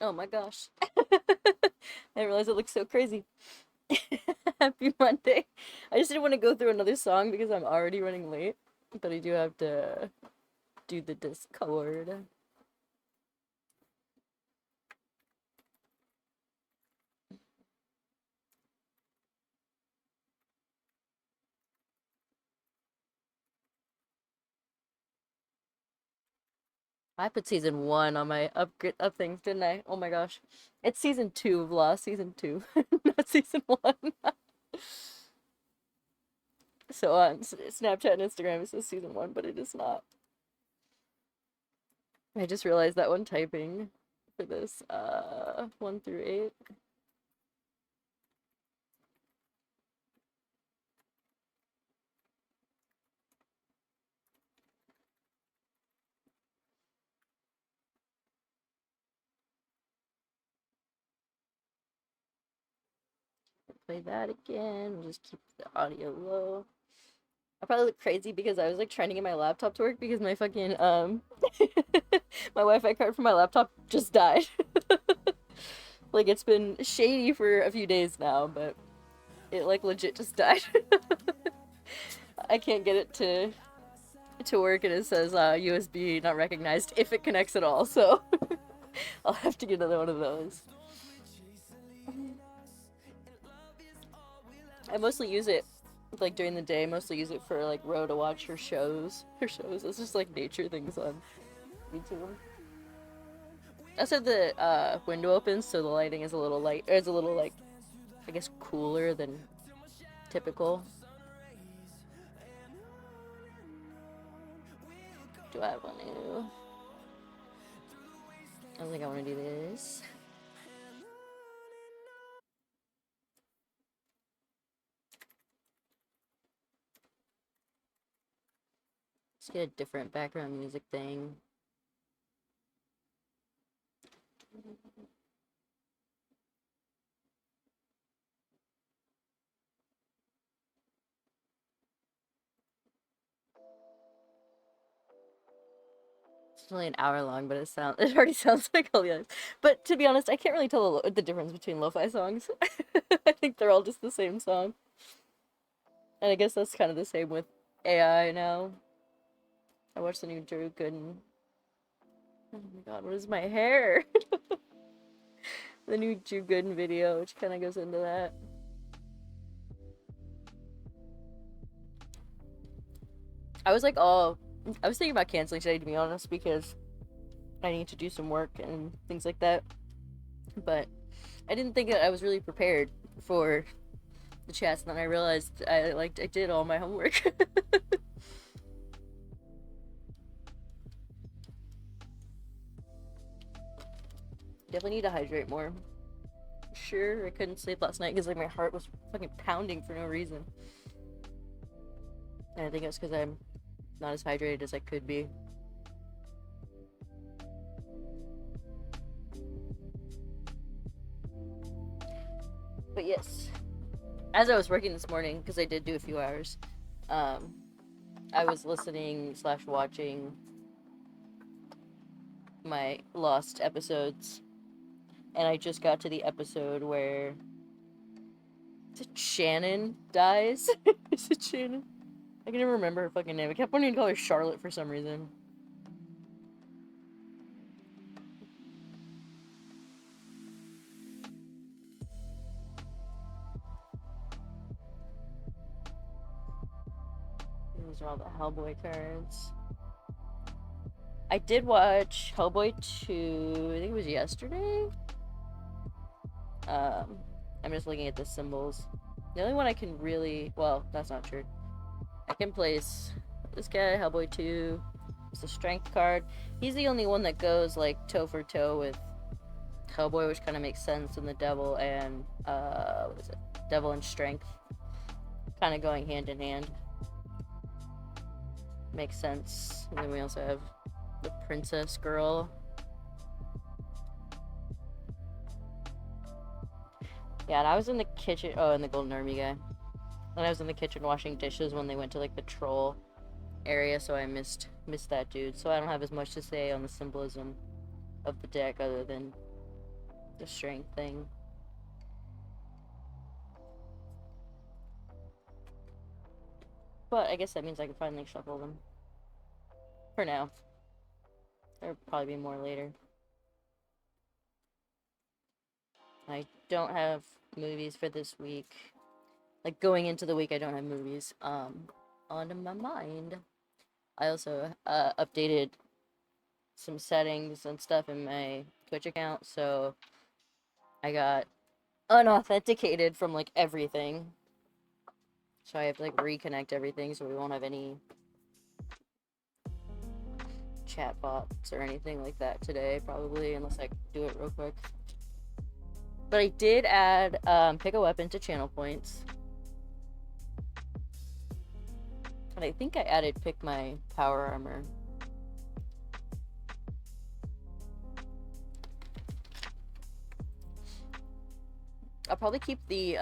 Oh my gosh. I didn't realize it looked so crazy. Happy Monday. I just didn't want to go through another song because I'm already running late. But I do have to do the Discord. I put season one on my up things, didn't I? Oh my gosh. It's season two of Lost, season two, not season one. So on Snapchat and Instagram it says season one, but it is not. I just realized that when typing for this, 1 through 8. Play that again. We'll just keep the audio low. I probably look crazy because I was like trying to get my laptop to work because my fucking my Wi-Fi card for my laptop just died. Like it's been shady for a few days now, but it like legit just died. I can't get it to work and it says USB not recognized if it connects at all. So I'll have to get another one of those. I mostly use it like during the day. Mostly use it for like Ro to watch her shows. Her shows. It's just like nature things on YouTube. I said the window opens, so the lighting is a little light. Or it's a little like, I guess, cooler than typical. Do I want to? I don't think I want to do this. Let's get a different background music thing. It's only an hour long, but it already sounds like all the others. But to be honest, I can't really tell the difference between lo-fi songs. I think they're all just the same song. And I guess that's kind of the same with AI now. I watched the new Drew Gooden. Oh my god, what is my hair? The new Drew Gooden video, which kind of goes into that. I was like, oh, I was thinking about canceling today, to be honest, because I need to do some work and things like that. But I didn't think that I was really prepared for the chats, and then I realized I did all my homework. Definitely need to hydrate more. Sure, I couldn't sleep last night because like my heart was fucking pounding for no reason. And I think it's because I'm not as hydrated as I could be. But yes, as I was working this morning, because I did do a few hours, um, I was listening slash watching my lost episodes, and I just got to the episode where Shannon dies. Is it Shannon? I can never remember her fucking name. I kept wanting to call her Charlotte for some reason. These are all the Hellboy cards. I did watch Hellboy 2, I think it was yesterday. I'm just looking at the symbols. The only one I can really, well, that's not true. I can place this guy, Hellboy 2. It's a strength card. He's the only one that goes like toe for toe with Hellboy, which kind of makes sense in the devil and what is it? Devil and strength. Kind of going hand in hand. Makes sense. And then we also have the princess girl. Yeah, and I was in the kitchen. Oh, and the golden army guy. And I was in the kitchen washing dishes when they went to like the troll area, so I missed that dude. So I don't have as much to say on the symbolism of the deck other than the strength thing. But I guess that means I can finally shuffle them. For now. There'll probably be more later. I don't have movies for this week. Like, going into the week, I don't have movies on my mind. I also updated some settings and stuff in my Twitch account, so I got unauthenticated from, like, everything. So I have to, like, reconnect everything so we won't have any chat bots or anything like that today, probably, unless I do it real quick. But I did add pick a weapon to channel points. And I think I added pick my power armor. I'll probably keep the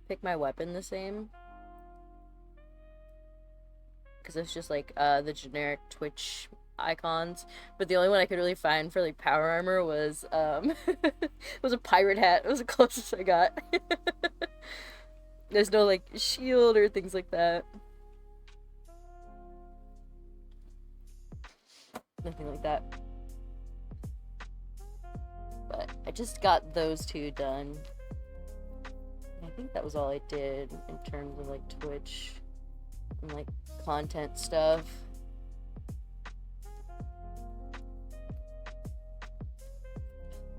pick my weapon the same. Because it's just like the generic Twitch icons. But the only one I could really find for like power armor was was a pirate hat. It was the closest I got. There's no like shield or things like that. Nothing like that. But I just got those two done. I think that was all I did in terms of like Twitch and like content stuff.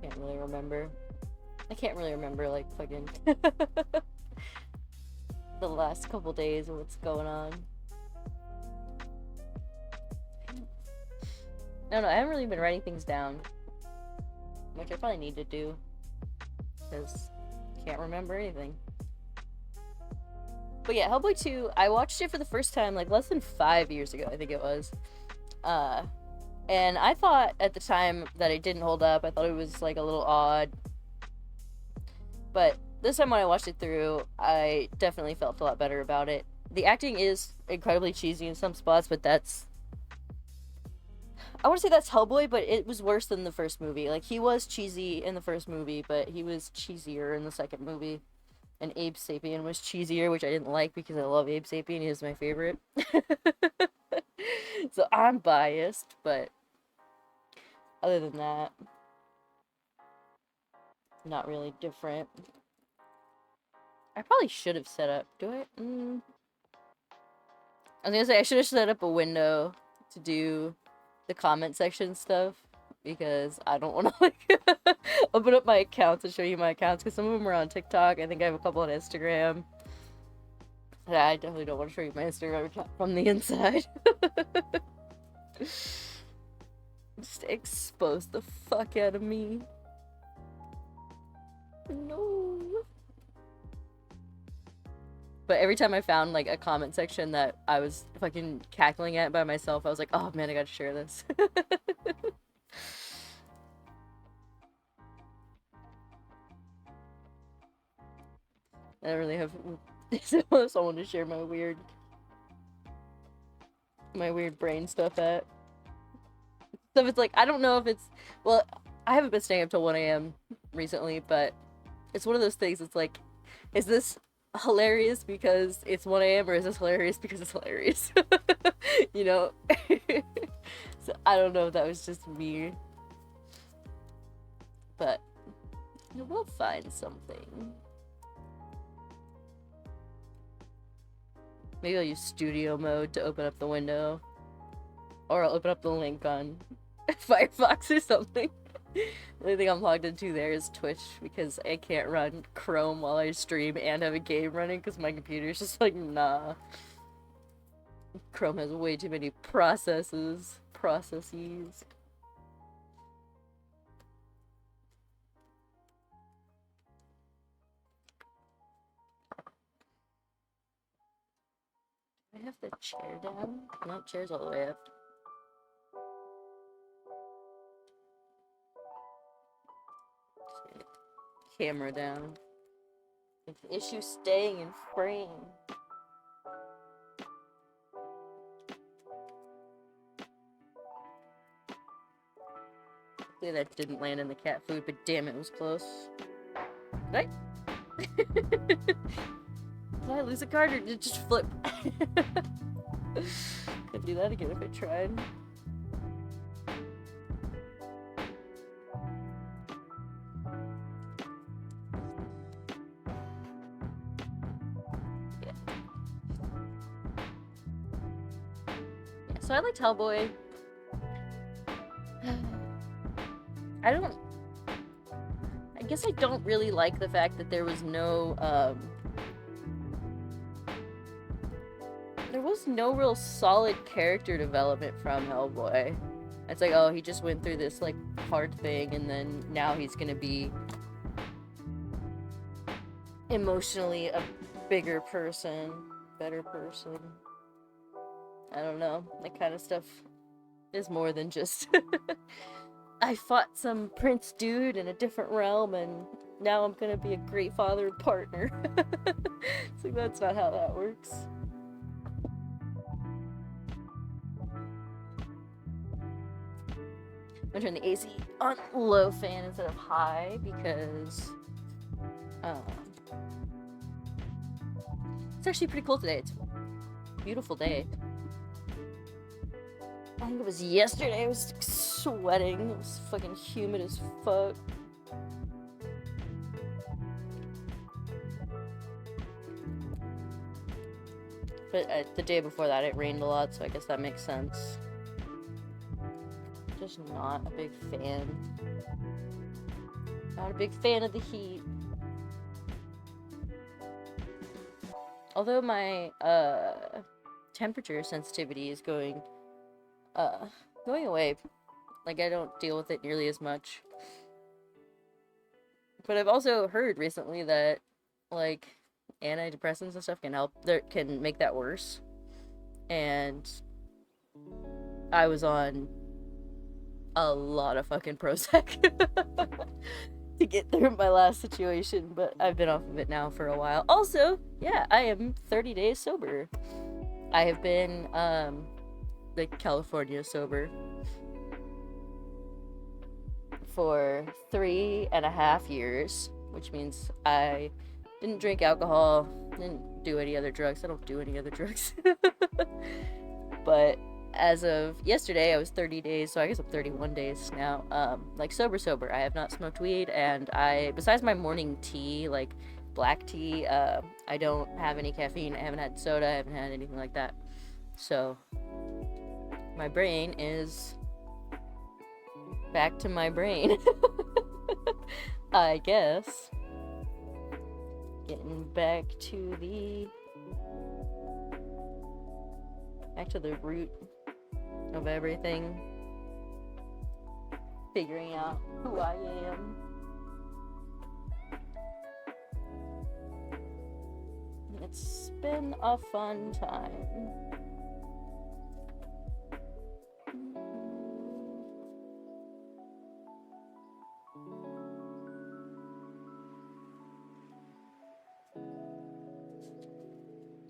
Can't really remember. I can't really remember like fucking the last couple days of what's going on. No, I haven't really been writing things down, which I probably need to do because I can't remember anything. But yeah, Hellboy 2, I watched it for the first time like less than 5 years ago, I think it was. And I thought at the time that it didn't hold up. I thought it was like a little odd. But this time when I watched it through, I definitely felt a lot better about it. The acting is incredibly cheesy in some spots, but that's... I want to say that's Hellboy, but it was worse than the first movie. Like, he was cheesy in the first movie, but he was cheesier in the second movie. And Abe Sapien was cheesier, which I didn't like because I love Abe Sapien. He is my favorite. So I'm biased, but other than that, not really different. I probably should have set up... Do I? I was gonna say I should have set up a window to do the comment section stuff, because I don't want to like open up my accounts and show you my accounts, because some of them are on TikTok. I think I have a couple on Instagram. Yeah, I definitely don't want to show you my Instagram account from the inside. Just expose the fuck out of me. No. But every time I found like a comment section that I was fucking cackling at by myself, I was like, oh man, I gotta share this. I don't really have someone to share my weird brain stuff at. So it's like, I don't know if it's... Well, I haven't been staying up till 1 a.m. recently, but it's one of those things. It's like, is this hilarious because it's 1 a.m. or is this hilarious because it's hilarious? You know? So I don't know if that was just me. But we'll find something. Maybe I'll use studio mode to open up the window. Or I'll open up the link on Firefox or something. The only thing I'm logged into there is Twitch, because I can't run Chrome while I stream and have a game running, because my computer's just like, nah. Chrome has way too many processes. I have the chair down? No, chair's all the way up. Camera down. It's the issue staying in frame. The Luckily that didn't land in the cat food, but damn, it was close. Did I lose a card or did it just flip? Could do that again if I tried. Yeah. So I liked Hellboy. I guess I don't really like the fact that there was no real solid character development from Hellboy. It's like, oh, he just went through this like hard thing and then now he's gonna be emotionally a bigger person, better person. I don't know. That kind of stuff is more than just I fought some prince dude in a different realm and now I'm gonna be a great father and partner. It's like, that's not how that works. I'm gonna turn the AC on low fan instead of high because it's actually pretty cool today. It's a beautiful day. I think it was yesterday. I was sweating. It was fucking humid as fuck. But the day before that, it rained a lot, so I guess that makes sense. Just not a big fan. Not a big fan of the heat. Although my temperature sensitivity is going away. Like, I don't deal with it nearly as much. But I've also heard recently that, like, antidepressants and stuff can make that worse. And I was on a lot of fucking Prozac to get through my last situation, but I've been off of it now for a while. Also, yeah, I am 30 days sober. I have been, like, California sober for 3.5 years, which means I didn't drink alcohol, didn't do any other drugs. I don't do any other drugs. But as of yesterday, I was 30 days, so I guess I'm 31 days now. Like, sober. I have not smoked weed, and besides my morning tea, like black tea, I don't have any caffeine. I haven't had soda, I haven't had anything like that. So, my brain is back to my brain. I guess. Getting back to the root of everything. Figuring out who I am. It's been a fun time.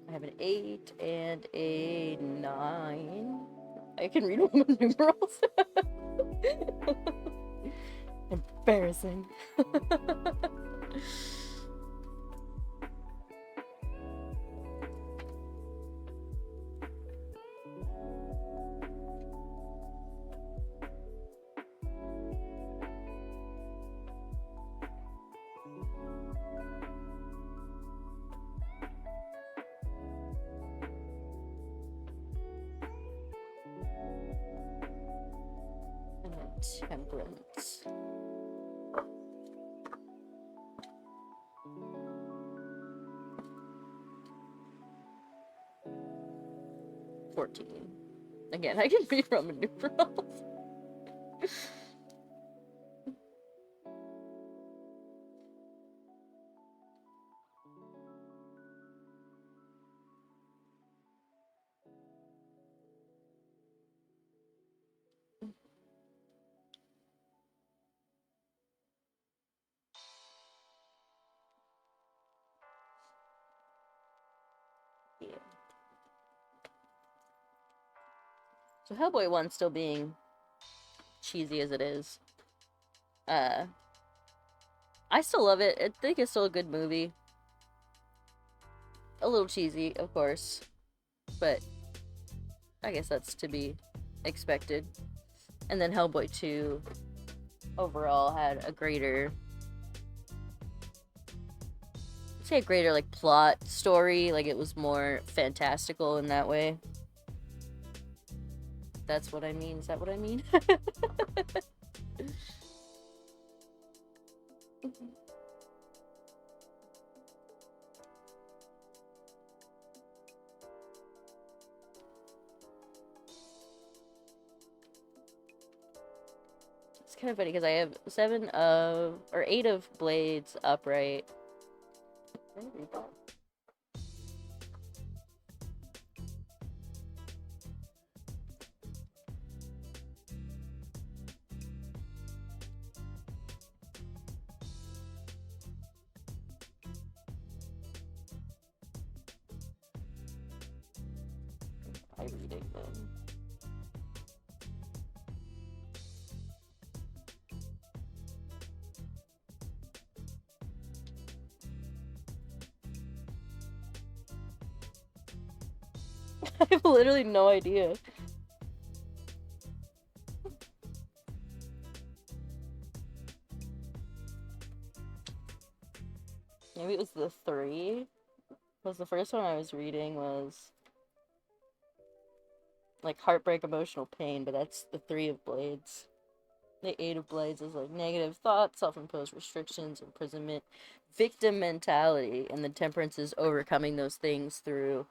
I have an 8 and a 9. I can read Roman numerals. Embarrassing. Temperance. $14. Again, I can read Roman numerals. Yeah. So Hellboy 1 still being cheesy as it is. Uh, I still love it. I think it's still a good movie. A little cheesy, of course, but I guess that's to be expected. And then Hellboy 2 overall had a greater, say a greater like plot story, like it was more fantastical in that way. That's what I mean. Is that what I mean? It's kind of funny because I have 8 of blades upright. I reading them. I have literally no idea. Maybe it was the 3. Because the first one I was reading was like heartbreak, emotional pain, but that's the 3 of blades. The 8 of blades is like negative thoughts, self-imposed restrictions, imprisonment, victim mentality, and the temperance is overcoming those things through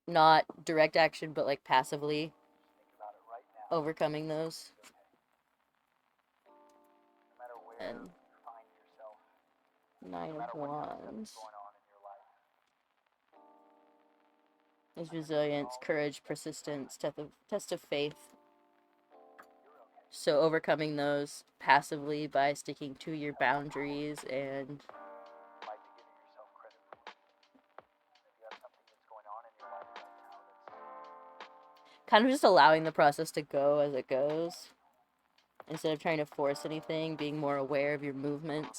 not direct action, but like passively overcoming those. And 9 of wands is resilience, courage, persistence, test of faith. So overcoming those passively by sticking to your boundaries and kind of just allowing the process to go as it goes instead of trying to force anything, being more aware of your movements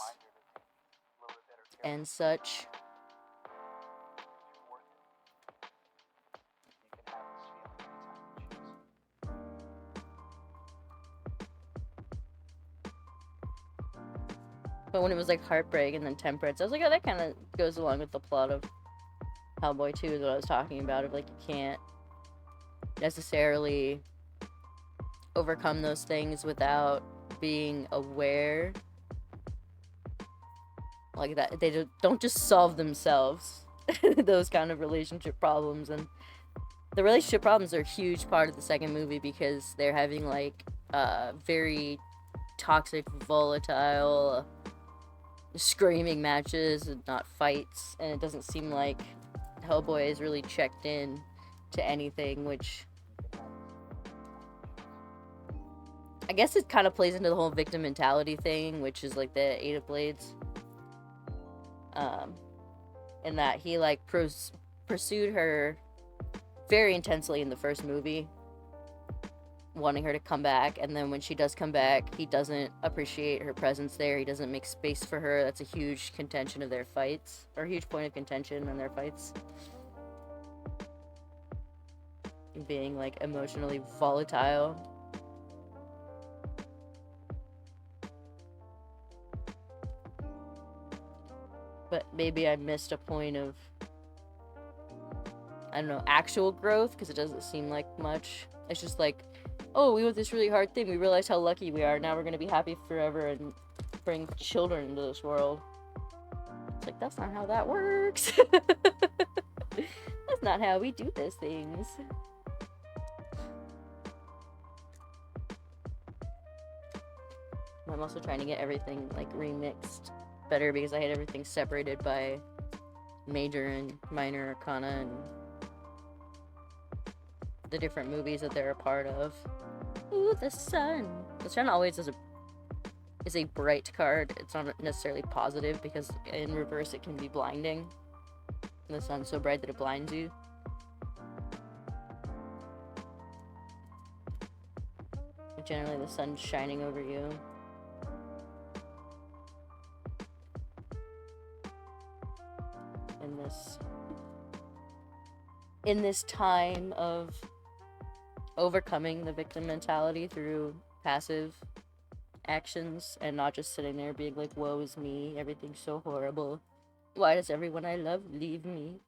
and such. But when it was like heartbreak and then temperance, I was like, oh, that kind of goes along with the plot of Hellboy 2 is what I was talking about, of like you can't necessarily overcome those things without being aware. Like that, they don't just solve themselves, those kind of relationship problems. And the relationship problems are a huge part of the second movie because they're having like very toxic, volatile screaming matches and not fights, and it doesn't seem like Hellboy is really checked in to anything, which I guess it kind of plays into the whole victim mentality thing, which is like the 8 of blades, and that he like pursued her very intensely in the first movie, wanting her to come back, and then when she does come back, he doesn't appreciate her presence there. He doesn't make space for her. That's a huge contention of their fights, or a huge point of contention in their fights. Being like emotionally volatile. But maybe I missed a point of, I don't know, actual growth, because it doesn't seem like much. It's just like, oh, we went this really hard thing. We realized how lucky we are. Now we're going to be happy forever and bring children into this world. It's like, that's not how that works. That's not how we do those things. I'm also trying to get everything like remixed better because I had everything separated by major and minor arcana and the different movies that they're a part of. Ooh, the sun. The sun always is a bright card. It's not necessarily positive because in reverse it can be blinding. And the sun's so bright that it blinds you. Which generally the sun's shining over you. In this time of overcoming the victim mentality through passive actions and not just sitting there being like, woe is me, everything's so horrible. Why does everyone I love leave me?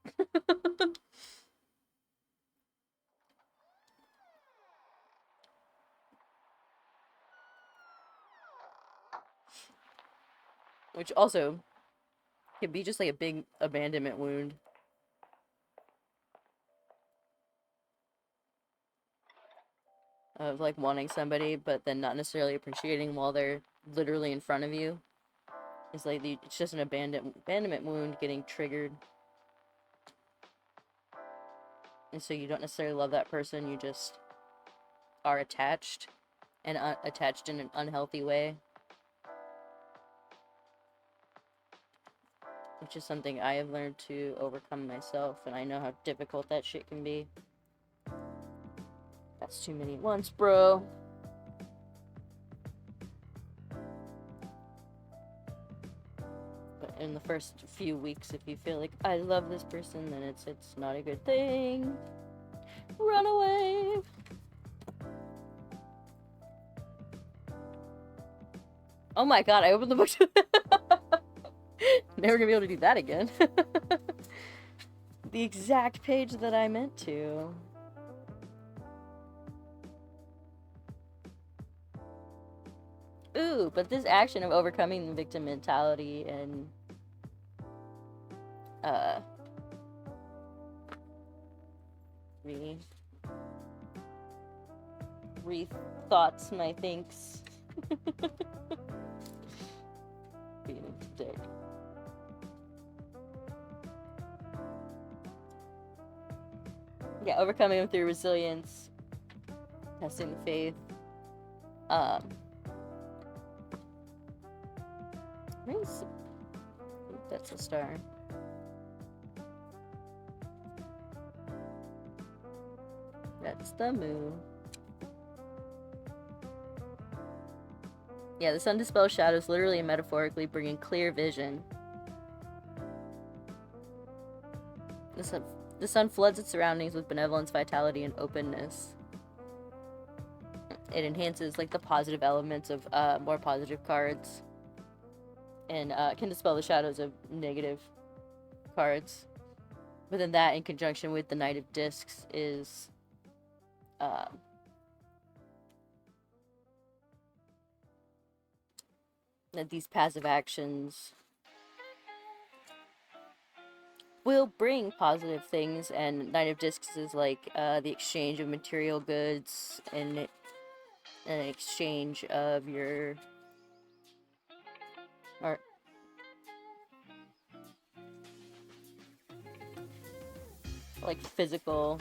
Which also could be just like a big abandonment wound. Of like wanting somebody, but then not necessarily appreciating while they're literally in front of you. It's like it's just an abandonment wound getting triggered. And so you don't necessarily love that person, you just are attached. And attached in an unhealthy way. Which is something I have learned to overcome myself, and I know how difficult that shit can be. That's too many at once, bro. But in the first few weeks, if you feel like, I love this person, then it's not a good thing. Run away! Oh my god, I opened the book to Never gonna be able to do that again. The exact page that I meant to. Ooh, but this action of overcoming the victim mentality and rethoughts my thinks. Being a dick. Yeah, overcoming them through resilience, testing the faith. That's a star. That's the moon. Yeah, the sun dispels shadows literally and metaphorically, bringing clear vision. The sun floods its surroundings with benevolence, vitality, and openness. It enhances like the positive elements of more positive cards. And can dispel the shadows of negative cards. But then that, in conjunction with the Knight of Discs, is that these passive actions will bring positive things, and Knight of Discs is like the exchange of material goods and an exchange of your or like physical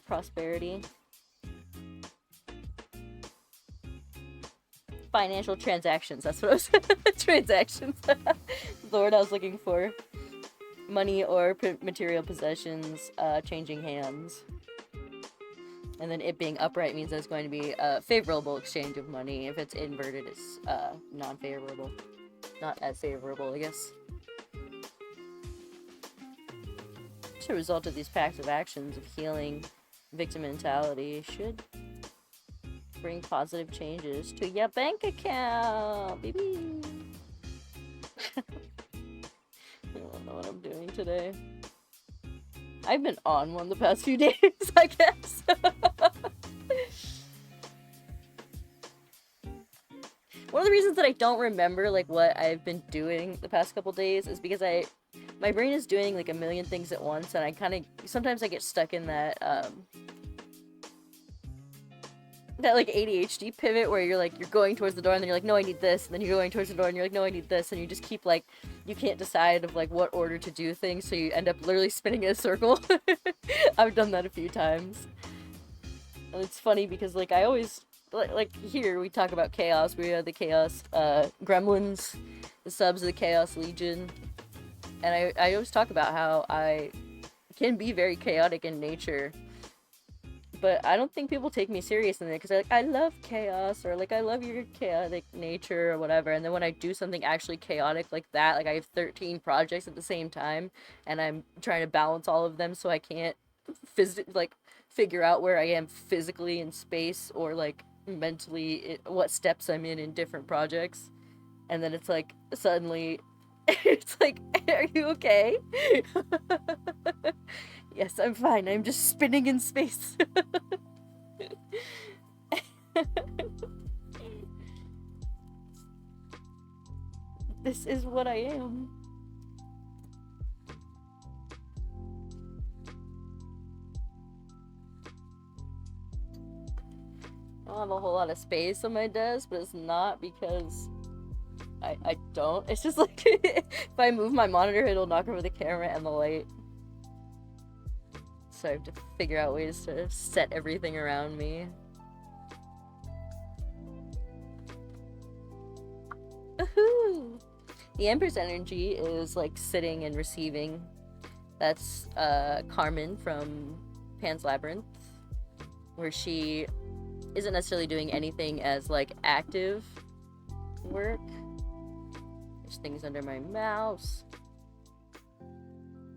prosperity, financial transactions. That's what I was transactions. The word I was looking for. Money or material possessions changing hands. And then it being upright means there's going to be a favorable exchange of money. If it's inverted, it's non-favorable. Not as favorable, I guess. As a result of these passive actions of healing victim mentality should bring positive changes to your bank account, baby. I don't know what I'm doing today. I've been on one the past few days, I guess. One of the reasons that I don't remember like what I've been doing the past couple days is because my brain is doing like a million things at once, and I kind of sometimes I get stuck in that that like ADHD pivot where you're going towards the door and then you're like, no, I need this, and then you're going towards the door and you're like, no, I need this, and you just keep like, you can't decide of like what order to do things, so you end up literally spinning in a circle. I've done that a few times. And it's funny because like I always like here we talk about chaos. We have the chaos gremlins, the subs of the Chaos Legion. And I always talk about how I can be very chaotic in nature, but I don't think people take me serious in it because like, I love chaos, or like I love your chaotic nature or whatever. And then when I do something actually chaotic like that, like I have 13 projects at the same time and I'm trying to balance all of them, so I can't like figure out where I am physically in space, or like mentally what steps I'm in different projects. And then it's like suddenly it's like, are you okay? Yes, I'm fine. I'm just spinning in space. This is what I am. I don't have a whole lot of space on my desk, but it's not because I don't. It's just like if I move my monitor, it'll knock over the camera and the light. So I have to figure out ways to set everything around me. Woohoo! The Empress energy is like sitting and receiving. That's Carmen from Pan's Labyrinth, where she isn't necessarily doing anything as like active work. There's things under my mouse.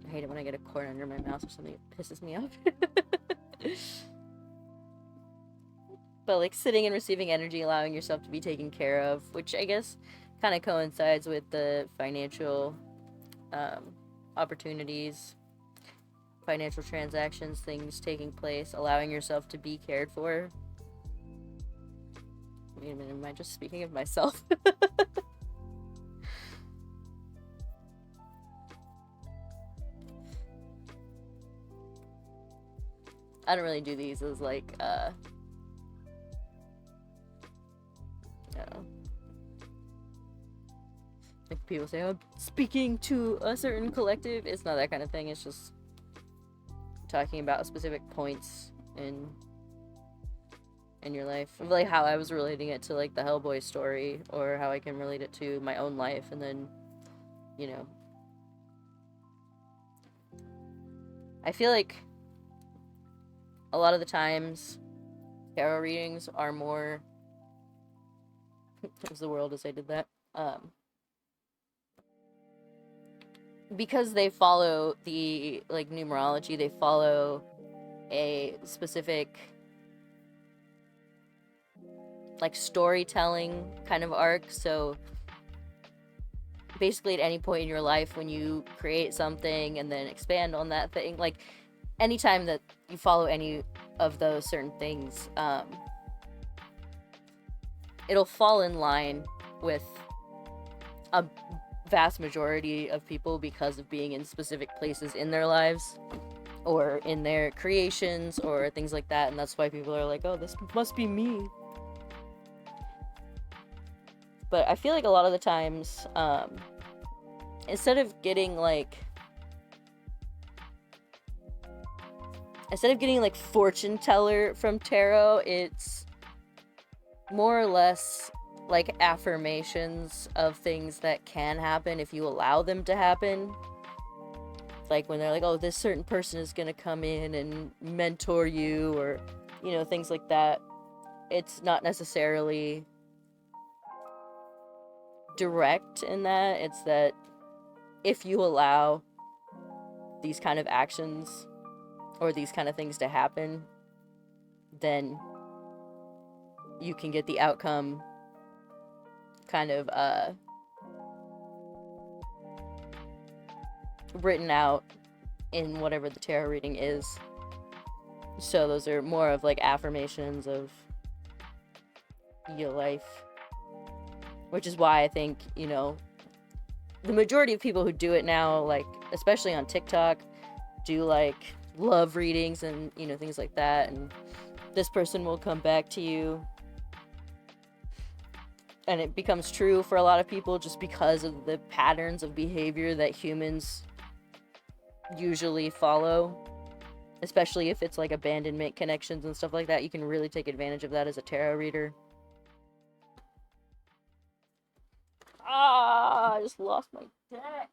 I hate it when I get a cord under my mouse or something. It pisses me off. But like sitting and receiving energy, allowing yourself to be taken care of, which I guess kind of coincides with the financial opportunities, financial transactions, things taking place, allowing yourself to be cared for. Wait a minute, am I just speaking of myself? I don't really do these as like, I don't know. Like people say, oh, speaking to a certain collective. It's not that kind of thing. It's just talking about specific points in your life. Like how I was relating it to like the Hellboy story, or how I can relate it to my own life, and then, you know. I feel like a lot of the times tarot readings are more there's the world as I did that. Because they follow the like numerology, they follow a specific like storytelling kind of arc. So basically at any point in your life when you create something and then expand on that thing, like anytime that you follow any of those certain things, it'll fall in line with a vast majority of people because of being in specific places in their lives or in their creations or things like that. And that's why people are like, oh, this must be me. But I feel like a lot of the times, instead of getting like fortune teller from tarot, it's more or less like affirmations of things that can happen if you allow them to happen. Like when they're like, oh, this certain person is gonna come in and mentor you, or, you know, things like that. It's not necessarily direct in that. It's that if you allow these kind of actions or these kind of things to happen, then you can get the outcome kind of written out in whatever the tarot reading is. So those are more of like affirmations of your life, which is why I think, you know, the majority of people who do it now, like especially on TikTok, do like love readings and, you know, things like that, and this person will come back to you. And it becomes true for a lot of people just because of the patterns of behavior that humans usually follow. Especially if it's like abandonment connections and stuff like that. You can really take advantage of that as a tarot reader. Ah, I just lost my deck.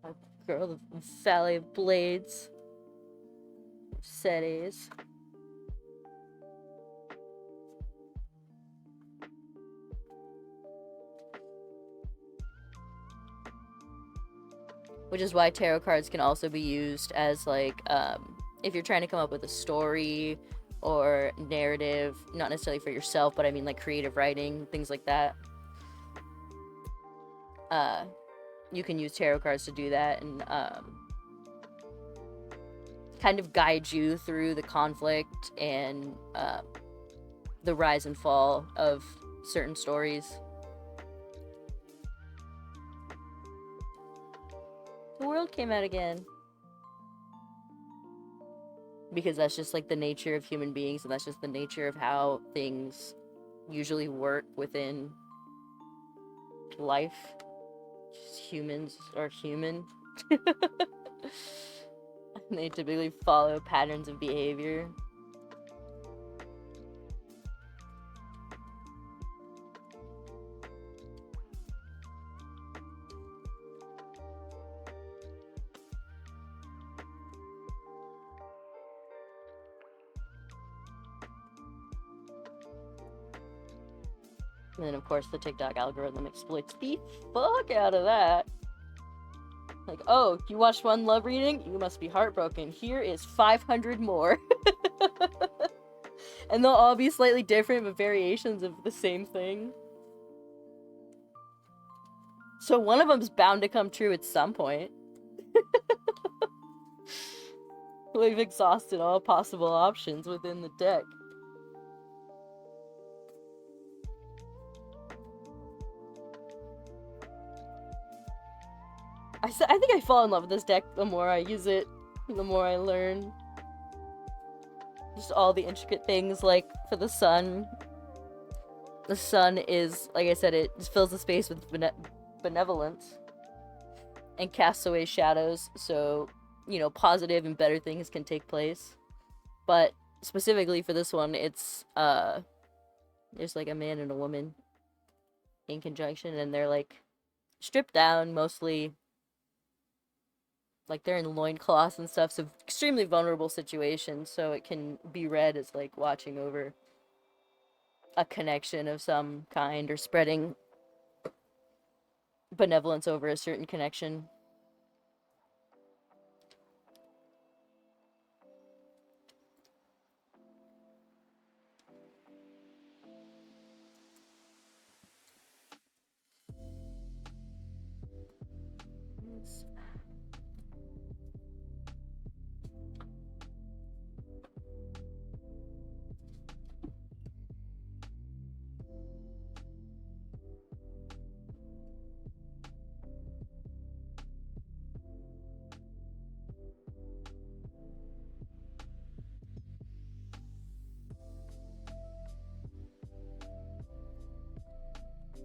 A girl of Valley of Blades. Settings. Which is why tarot cards can also be used as, like, if you're trying to come up with a story or narrative, not necessarily for yourself, but I mean, like, creative writing, things like that. You can use tarot cards to do that and kind of guide you through the conflict and the rise and fall of certain stories. The world came out again. Because that's just, like, the nature of human beings, and that's just the nature of how things usually work within life. Just humans are human. They typically follow patterns of behavior. And then, of course, the TikTok algorithm exploits the fuck out of that. Like, oh, you watched one love reading? You must be heartbroken. Here is 500 more. And they'll all be slightly different, but variations of the same thing. So one of them's bound to come true at some point. We've exhausted all possible options within the deck. I think I fall in love with this deck the more I use it, the more I learn. Just all the intricate things, like, for the sun. The sun is, like I said, it just fills the space with benevolence and casts away shadows, so, you know, positive and better things can take place. But specifically for this one, it's, there's, like, a man and a woman in conjunction, and they're, like, stripped down, mostly. Like, they're in loincloths and stuff, so extremely vulnerable situations, so it can be read as, like, watching over a connection of some kind, or spreading benevolence over a certain connection.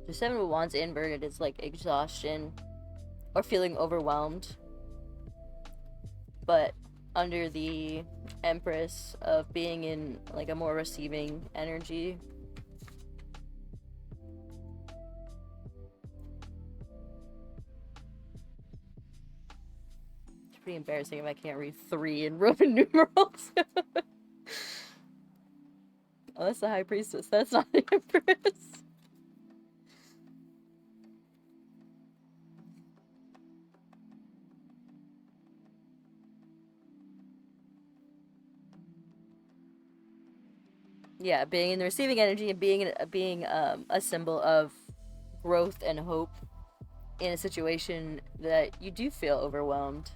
The Seven of Wands inverted is, like, exhaustion or feeling overwhelmed. But under the Empress of being in, like, a more receiving energy. It's pretty embarrassing if I can't read 3 in Roman numerals. Oh, that's the High Priestess. That's not the Empress. Yeah, being in the receiving energy and being a symbol of growth and hope in a situation that you do feel overwhelmed.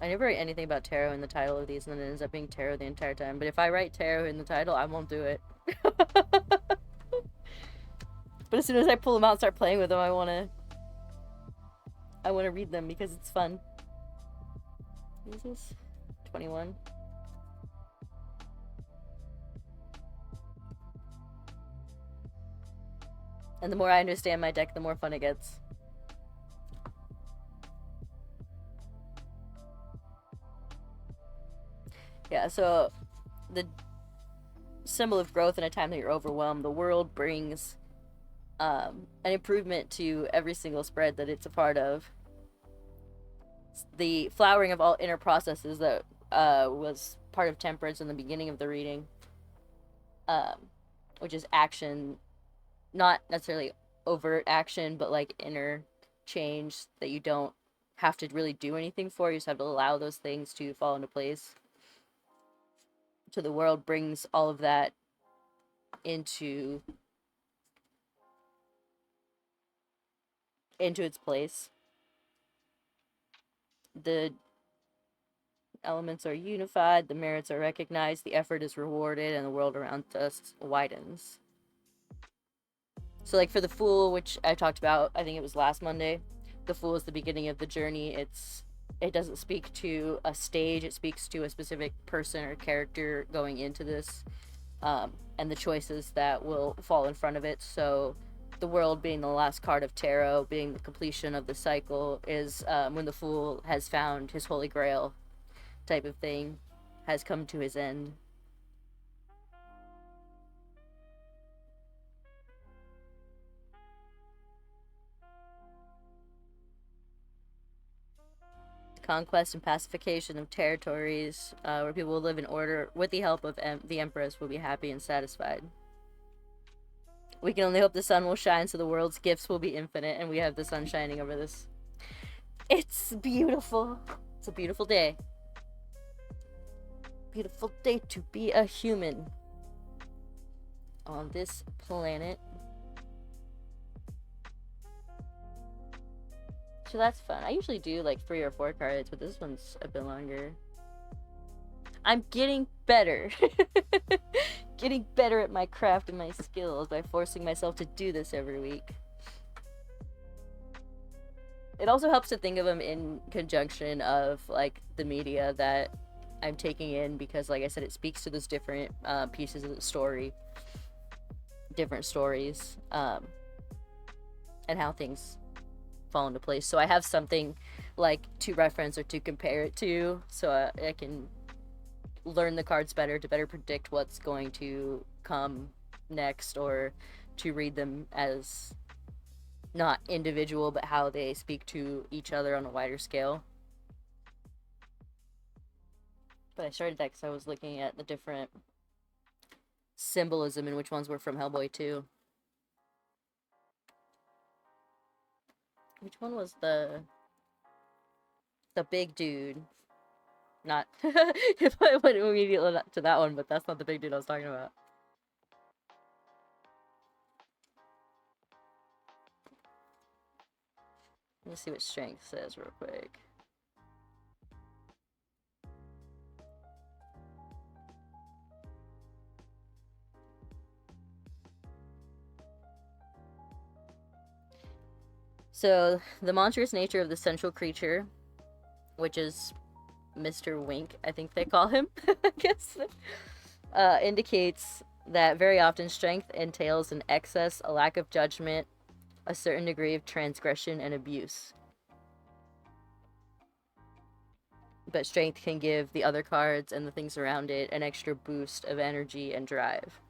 I never write anything about tarot in the title of these, and then it ends up being tarot the entire time. But if I write tarot in the title, I won't do it. But as soon as I pull them out and start playing with them, I want to read them because it's fun. What is this? 21. And the more I understand my deck, the more fun it gets. Yeah, so the symbol of growth in a time that you're overwhelmed. The world brings an improvement to every single spread that it's a part of. The flowering of all inner processes that was part of temperance in the beginning of the reading, um, which is action, not necessarily overt action, but like inner change that you don't have to really do anything for. You just have to allow those things to fall into place. So the world brings all of that into its place. The elements are unified, the merits are recognized, the effort is rewarded, and the world around us widens. So, like for the Fool, which I talked about, I think it was last Monday, the Fool is the beginning of the journey. It doesn't speak to a stage; it speaks to a specific person or character going into this, and the choices that will fall in front of it. So, the World being the last card of tarot, being the completion of the cycle, is when the Fool has found his holy grail, type of thing, has come to his end. Conquest and pacification of territories where people will live in order with the help of the Empress will be happy and satisfied. We can only hope the sun will shine so the world's gifts will be infinite and we have the sun shining over this. It's beautiful. It's a beautiful day. Beautiful day to be a human on this planet. So that's fun. I usually do like 3 or 4 cards, but this one's a bit longer. I'm getting better. Getting better at my craft and my skills by forcing myself to do this every week. It also helps to think of them in conjunction of like the media that I'm taking in, because like I said, it speaks to those different pieces of the story, different stories, and how things fall into place. So I have something like to reference or to compare it to, so I can learn the cards better to better predict what's going to come next, or to read them as not individual but how they speak to each other on a wider scale. But I started that because I was looking at the different symbolism and which ones were from Hellboy 2. Which one was the big dude? Not if I went immediately to that one, but that's not the big dude I was talking about. Let me see what strength says real quick. So, the monstrous nature of the central creature, which is Mr. Wink, I think they call him, I guess, indicates that very often strength entails an excess, a lack of judgment, a certain degree of transgression and abuse. But strength can give the other cards and the things around it an extra boost of energy and drive.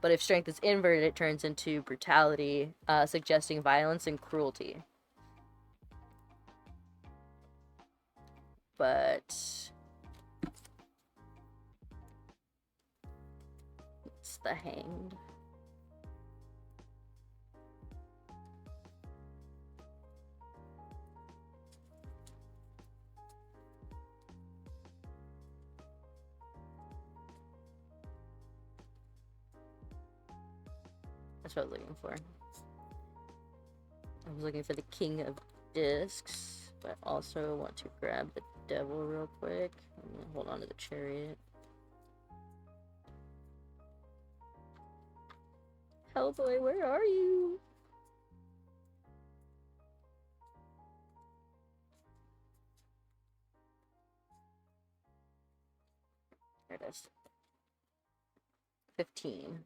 But if strength is inverted, it turns into brutality, suggesting violence and cruelty. But it's the Hanged. That's what I was looking for. I was looking for the King of Discs, but I also want to grab the Devil real quick. I'm gonna hold on to the Chariot. Hellboy, where are you? There it is. 15.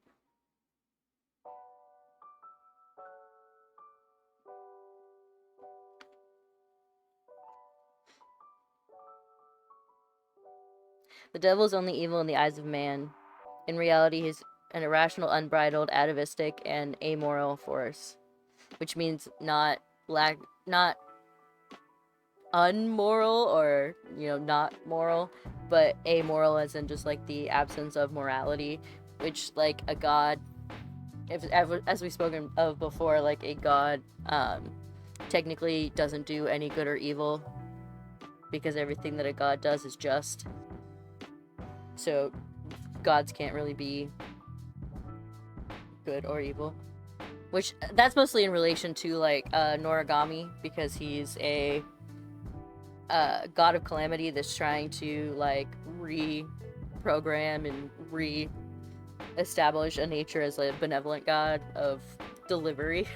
The devil is only evil in the eyes of man. In reality, he's an irrational, unbridled, atavistic, and amoral force, which means not unmoral or not moral, but amoral as in just like the absence of morality, which like a god, if as we've spoken of before, like a god technically doesn't do any good or evil because everything that a god does is just. So gods can't really be good or evil. Which that's mostly in relation to like Noragami, because he's a god of calamity that's trying to like reprogram and re-establish a nature as a benevolent god of delivery.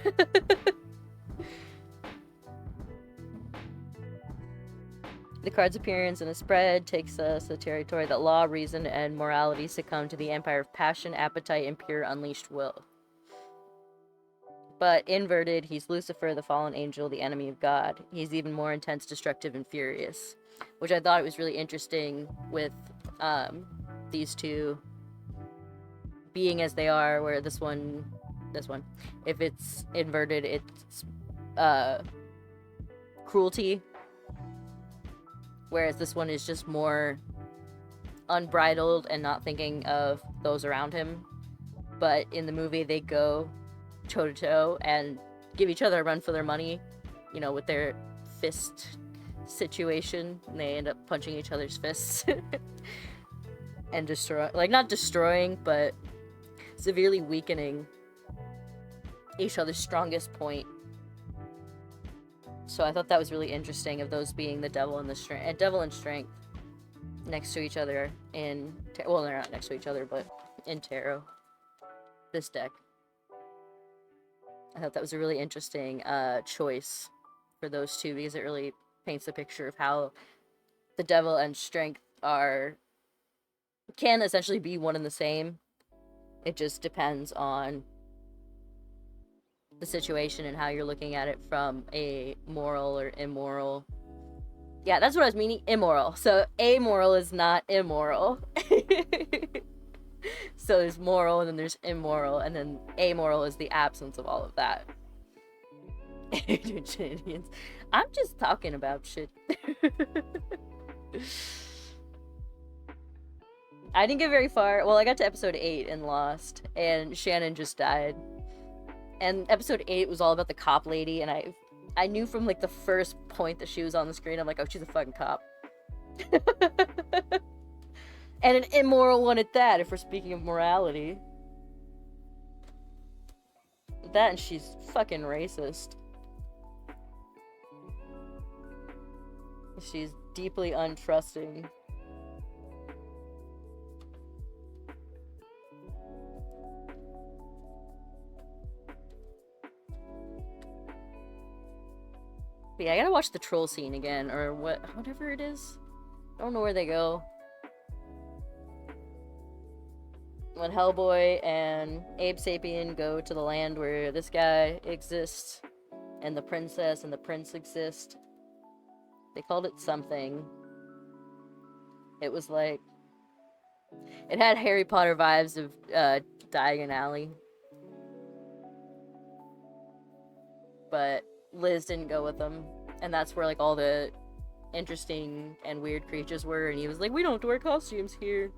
The card's appearance in a spread takes us to the territory that law, reason, and morality succumb to the empire of passion, appetite, and pure unleashed will. But inverted, he's Lucifer, the fallen angel, the enemy of God. He's even more intense, destructive, and furious, which I thought was really interesting with these two being as they are, where this one, if it's inverted, it's cruelty, whereas this one is just more unbridled and not thinking of those around him. But in the movie, they go toe to toe and give each other a run for their money, with their fist situation. And they end up punching each other's fists and not destroying, but severely weakening each other's strongest point. So I thought that was really interesting, of those being the devil and devil and strength next to each other in well, they're not next to each other, but in tarot, this deck. I thought that was a really interesting choice for those two, because it really paints a picture of how the devil and strength can essentially be one and the same. It just depends on the situation and how you're looking at it from a moral or immoral. Yeah, that's what I was meaning, immoral. So amoral is not immoral. So there's moral and then there's immoral, and then amoral is the absence of all of that. I'm just talking about shit. I didn't get very far. Well, I got to episode 8 and lost, and Shannon just died. And episode 8 was all about the cop lady, and I knew from like the first point that she was on the screen, I'm like, oh, she's a fucking cop. And an immoral one at that, if we're speaking of morality. That, and she's fucking racist. She's deeply untrusting. But yeah, I gotta watch the troll scene again, or whatever it is. I don't know where they go. When Hellboy and Abe Sapien go to the land where this guy exists, and the princess and the prince exist. They called it something. It was like... It had Harry Potter vibes of Diagon Alley. But Liz didn't go with them. And that's where like all the interesting and weird creatures were. And he was like, we don't have to wear costumes here.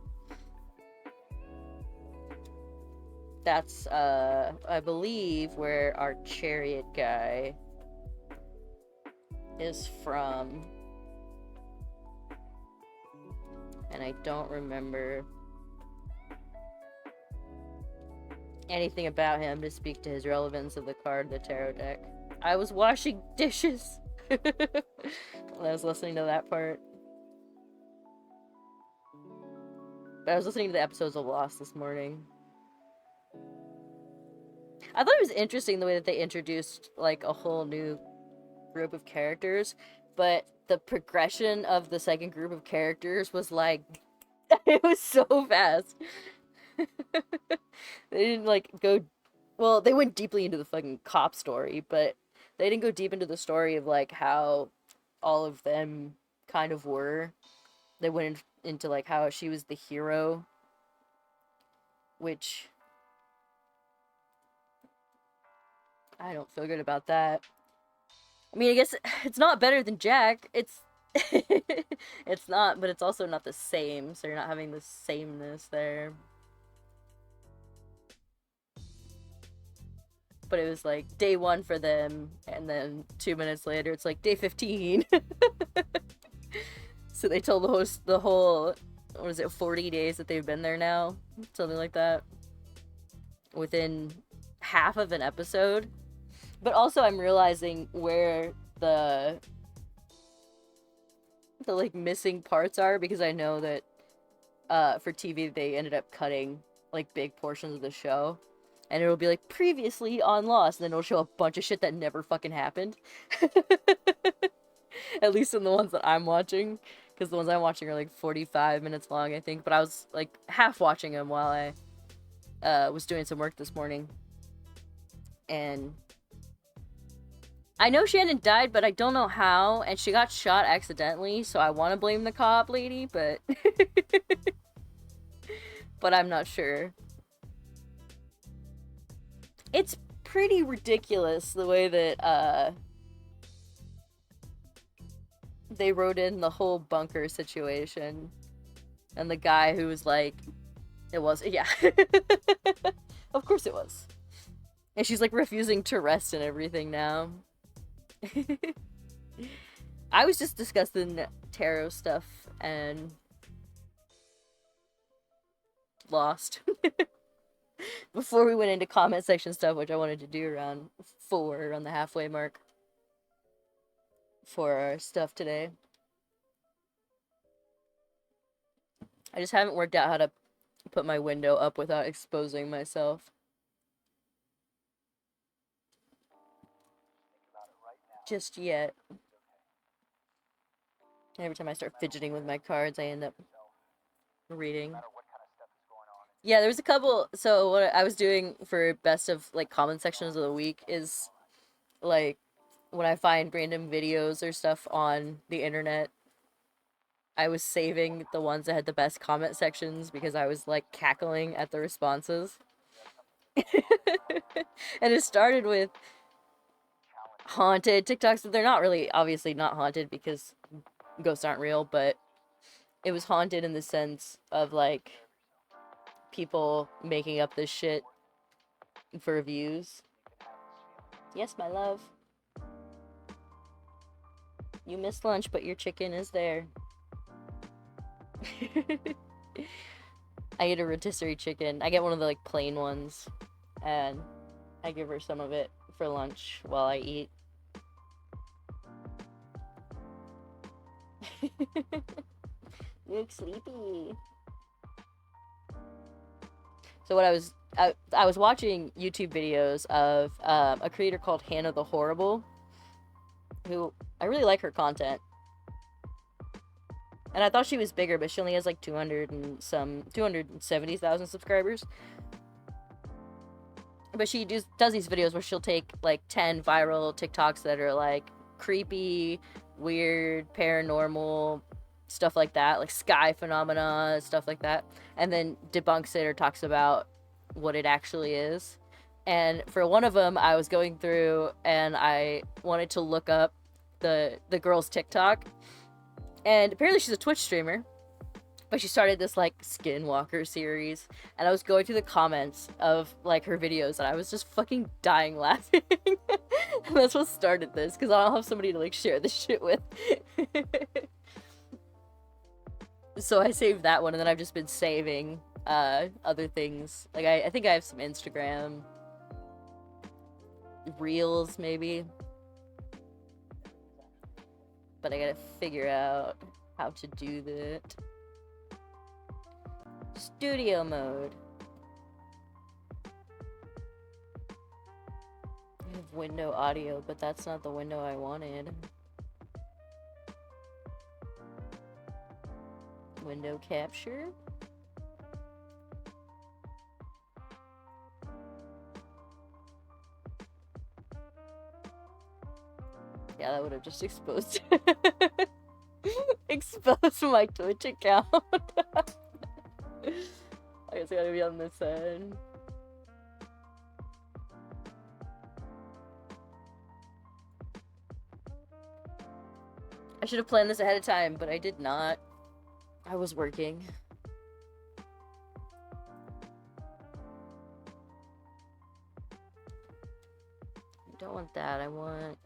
That's, I believe, where our chariot guy is from. And I don't remember anything about him to speak to his relevance of the card, the tarot deck. I was washing dishes when I was listening to that part. But I was listening to the episodes of Lost this morning. I thought it was interesting the way that they introduced like a whole new group of characters, but the progression of the second group of characters was like it was so fast. They didn't like go, well, they went deeply into the fucking cop story, but they didn't go deep into the story of like how all of them kind of were. They went into like how she was the hero which I don't feel good about that. I mean, I guess it's not better than Jack. It's it's not, but it's also not the same, so you're not having the sameness there. But it was like day 1 for them, and then 2 minutes later it's like day 15. So they told the host the whole, what is it, 40 days that they've been there now? Something like that. Within half of an episode. But also I'm realizing where the like missing parts are, because I know that for TV they ended up cutting like big portions of the show. And it'll be like, previously on Lost, and then it'll show a bunch of shit that never fucking happened. At least in the ones that I'm watching. Because the ones I'm watching are like 45 minutes long, I think. But I was like half watching them while I was doing some work this morning. And I know Shannon died, but I don't know how. And she got shot accidentally, so I want to blame the cop lady, but... but I'm not sure. It's pretty ridiculous the way that they wrote in the whole bunker situation. And the guy who was like, it was, yeah. Of course it was. And she's like refusing to rest and everything now. I was just discussing tarot stuff and Lost. Before we went into comment section stuff, which I wanted to do around 4, around the halfway mark for our stuff today. I just haven't worked out how to put my window up without exposing myself. Just yet. Every time I start fidgeting with my cards, I end up reading. Yeah, there was a couple. So what I was doing for best of like comment sections of the week is like when I find random videos or stuff on the internet, I was saving the ones that had the best comment sections because I was like cackling at the responses. And it started with haunted TikToks. They're not really, obviously not haunted because ghosts aren't real, but it was haunted in the sense of like people making up this shit for views. Yes, my love. You missed lunch, but your chicken is there. I get a rotisserie chicken. I get one of the like plain ones, and I give her some of it for lunch while I eat. You look sleepy. So what I was watching YouTube videos of a creator called Hannah the Horrible, who I really like her content. And I thought she was bigger, but she only has like 270,000 subscribers. But she does these videos where she'll take like 10 viral TikToks that are like creepy, weird, paranormal, stuff like that, like sky phenomena, stuff like that, and then debunks it or talks about what it actually is. And for one of them, I was going through and I wanted to look up the girl's TikTok, and apparently she's a Twitch streamer, but she started this like skinwalker series, and I was going through the comments of like her videos and I was just fucking dying laughing. And that's what started this, because I don't have somebody to like share this shit with. So I saved that one, and then I've just been saving other things. Like I think I have some Instagram reels maybe, but I gotta figure out how to do that. Studio mode. I have window audio, but that's not the window I wanted. Window capture. Yeah, that would have just exposed exposed my Twitch account. I it's gotta be on this side. I should have planned this ahead of time, but I did not. I was working. I don't want that. I want...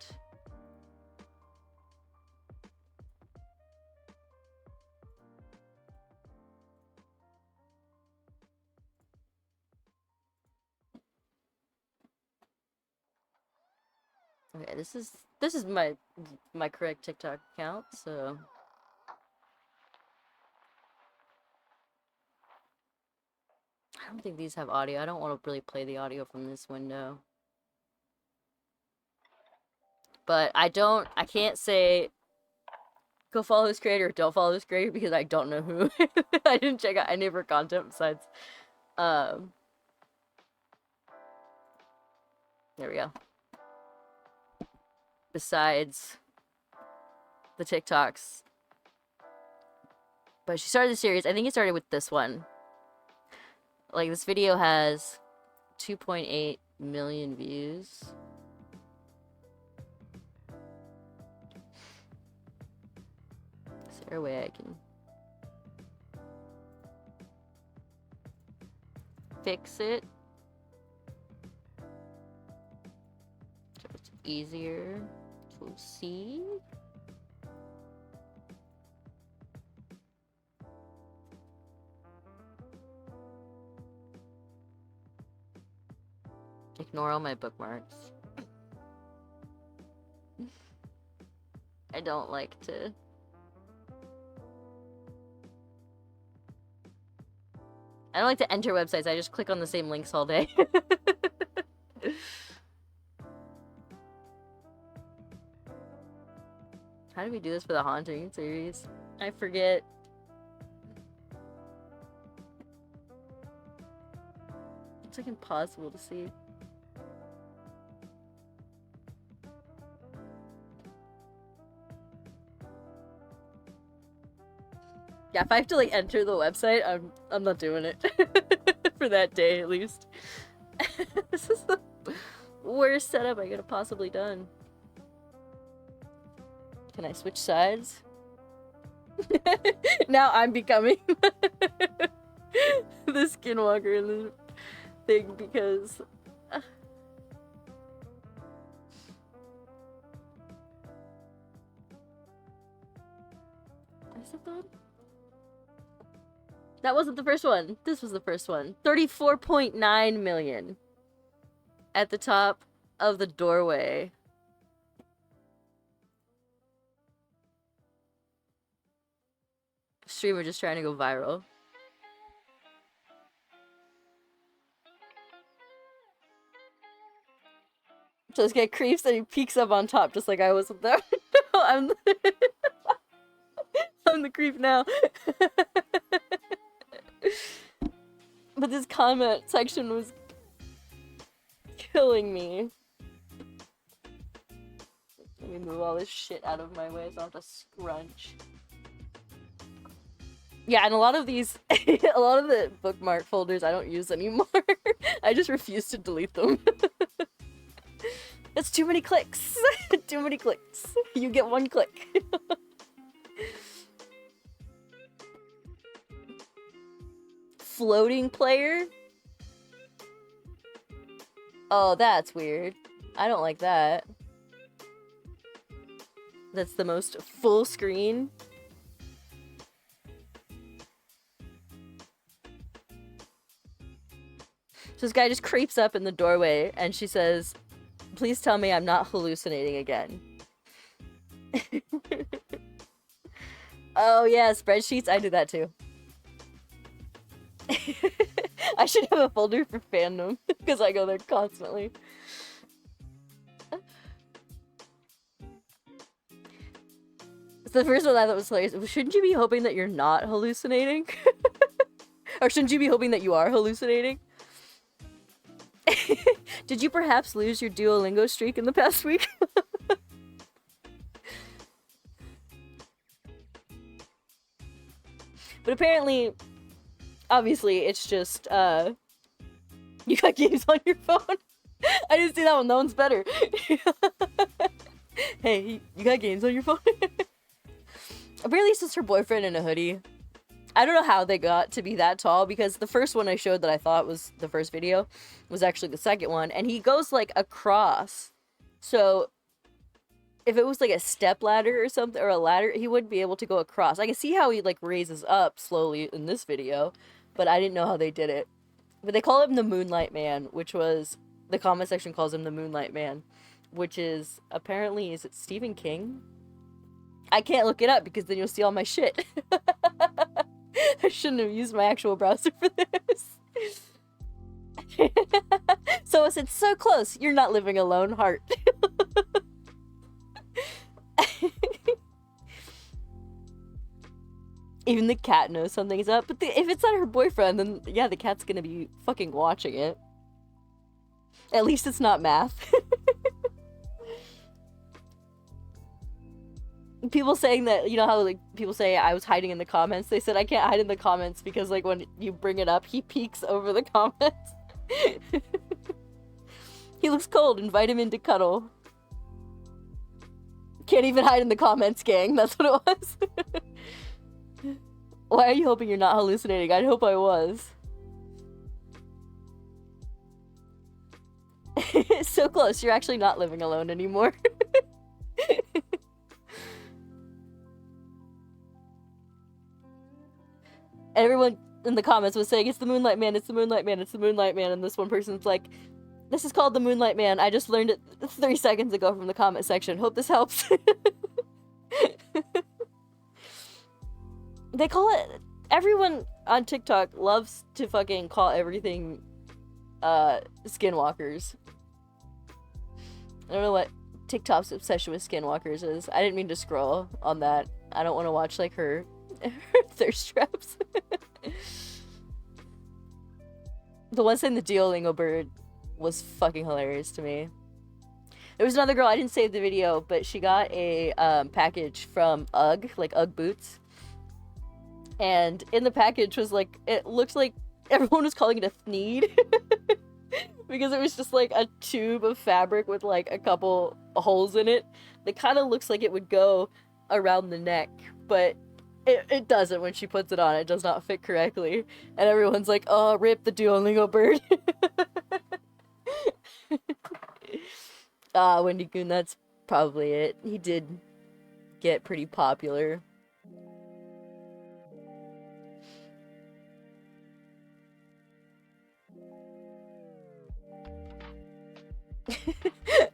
Okay, this is my correct TikTok account, so I don't think these have audio. I don't want to really play the audio from this window. But I can't say go follow this creator or don't follow this creator because I don't know who. I didn't check out any of her content besides there we go. Besides the TikToks. But she started the series. I think it started with this one. Like, this video has 2.8 million views. Is there a way I can fix it so it's easier to see? Ignore all my bookmarks. I don't like to... I don't like to enter websites, I just click on the same links all day. How do we do this for the Haunting series? I forget. It's like impossible to see. Yeah, if I have to like enter the website, I'm not doing it. For that day at least. This is the worst setup I could have possibly done. Can I switch sides? Now I'm becoming the skinwalker in the thing because is it done? That wasn't the first one. This was the first one. 34.9 million at the top of the doorway. Streamer just trying to go viral. So this guy creeps and he peeks up on top just like I was with them. No, I'm the creep now. But this comment section was killing me. Let me move all this shit out of my way so I don't have to scrunch. Yeah, and a lot of these, a lot of the bookmark folders I don't use anymore. I just refuse to delete them. It's too many clicks. Too many clicks. You get one click. Floating player? Oh, that's weird. I don't like that. That's the most full screen. So this guy just creeps up in the doorway and she says, "Please tell me I'm not hallucinating again." Oh yeah, spreadsheets. I do that too. I should have a folder for fandom because I go there constantly. So the first one I thought was hilarious. Shouldn't you be hoping that you're not hallucinating? Or shouldn't you be hoping that you are hallucinating? Did you perhaps lose your Duolingo streak in the past week? But apparently, Obviously, it's just, you got games on your phone? I didn't see that one. That one's better. Hey, you got games on your phone? Apparently it's just her boyfriend in a hoodie. I don't know how they got to be that tall, because the first one I showed that I thought was the first video was actually the second one, and he goes like across. So if it was like a step ladder or something, or a ladder, he wouldn't be able to go across. I can see how he like raises up slowly in this video, but I didn't know how they did it. But they call him the Moonlight Man, which was, the comment section calls him the Moonlight Man, which is apparently, is it Stephen King? I can't look it up because then you'll see all my shit. I shouldn't have used my actual browser for this. So I said, so close, you're not living alone, heart. Even the cat knows something's up, but if it's not her boyfriend, then yeah, the cat's gonna be fucking watching it. At least it's not math. People saying that, you know how like people say I was hiding in the comments? They said I can't hide in the comments because like when you bring it up, he peeks over the comments. He looks cold, invite him in to cuddle. Can't even hide in the comments, gang. That's what it was. Why are you hoping you're not hallucinating? I'd hope I was. So close, you're actually not living alone anymore. Everyone in the comments was saying, it's the Moonlight Man, it's the Moonlight Man, it's the Moonlight Man, and this one person's like, this is called the Moonlight Man, I just learned it 3 seconds ago from the comment section, hope this helps. They call it, everyone on TikTok loves to fucking call everything, skinwalkers. I don't know what TikTok's obsession with skinwalkers is. I didn't mean to scroll on that. I don't want to watch, like, her thirst traps. The one saying the Duolingo bird was fucking hilarious to me. There was another girl, I didn't save the video, but she got a package from UGG, like UGG boots. And in the package was like, it looked like everyone was calling it a thneed. Because it was just like a tube of fabric with like a couple holes in it. That kind of looks like it would go around the neck, but it doesn't when she puts it on. It does not fit correctly. And everyone's like, oh, rip the Duolingo bird. Wendy Goon, that's probably it. He did get pretty popular.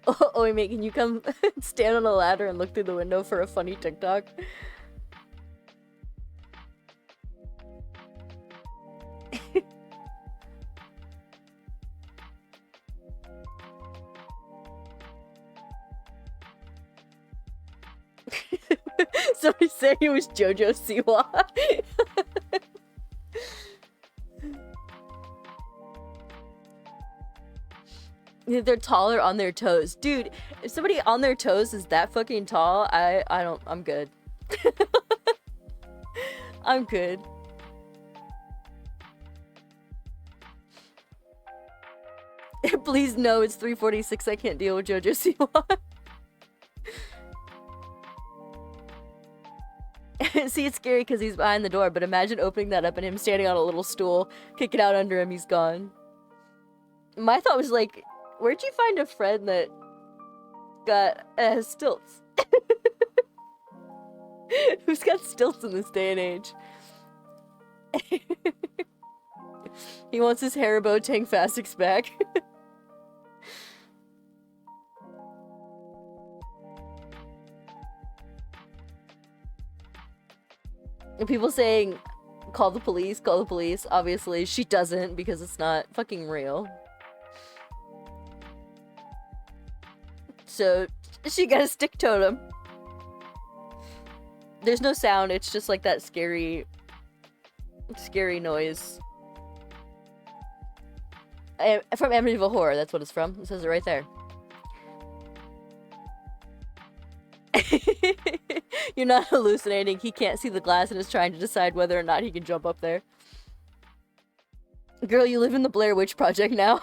Oh, wait, can you come stand on a ladder and look through the window for a funny TikTok? Somebody said he was JoJo Siwa. They're taller on their toes. Dude, if somebody on their toes is that fucking tall, I'm good. I'm good. Please no, it's 3:46. I can't deal with JoJo Siwa. See, it's scary because he's behind the door, but imagine opening that up and him standing on a little stool, kick it out under him, he's gone. My thought was like, where'd you find a friend that got stilts? Who's got stilts in this day and age? He wants his Haribo Tang Fastics back. And people saying, call the police, call the police. Obviously, she doesn't because it's not fucking real. So, she got a stick totem. There's no sound, it's just like that scary noise. From Amityville Horror, that's what it's from. It says it right there. You're not hallucinating. He can't see the glass and is trying to decide whether or not he can jump up there. Girl, you live in the Blair Witch Project now.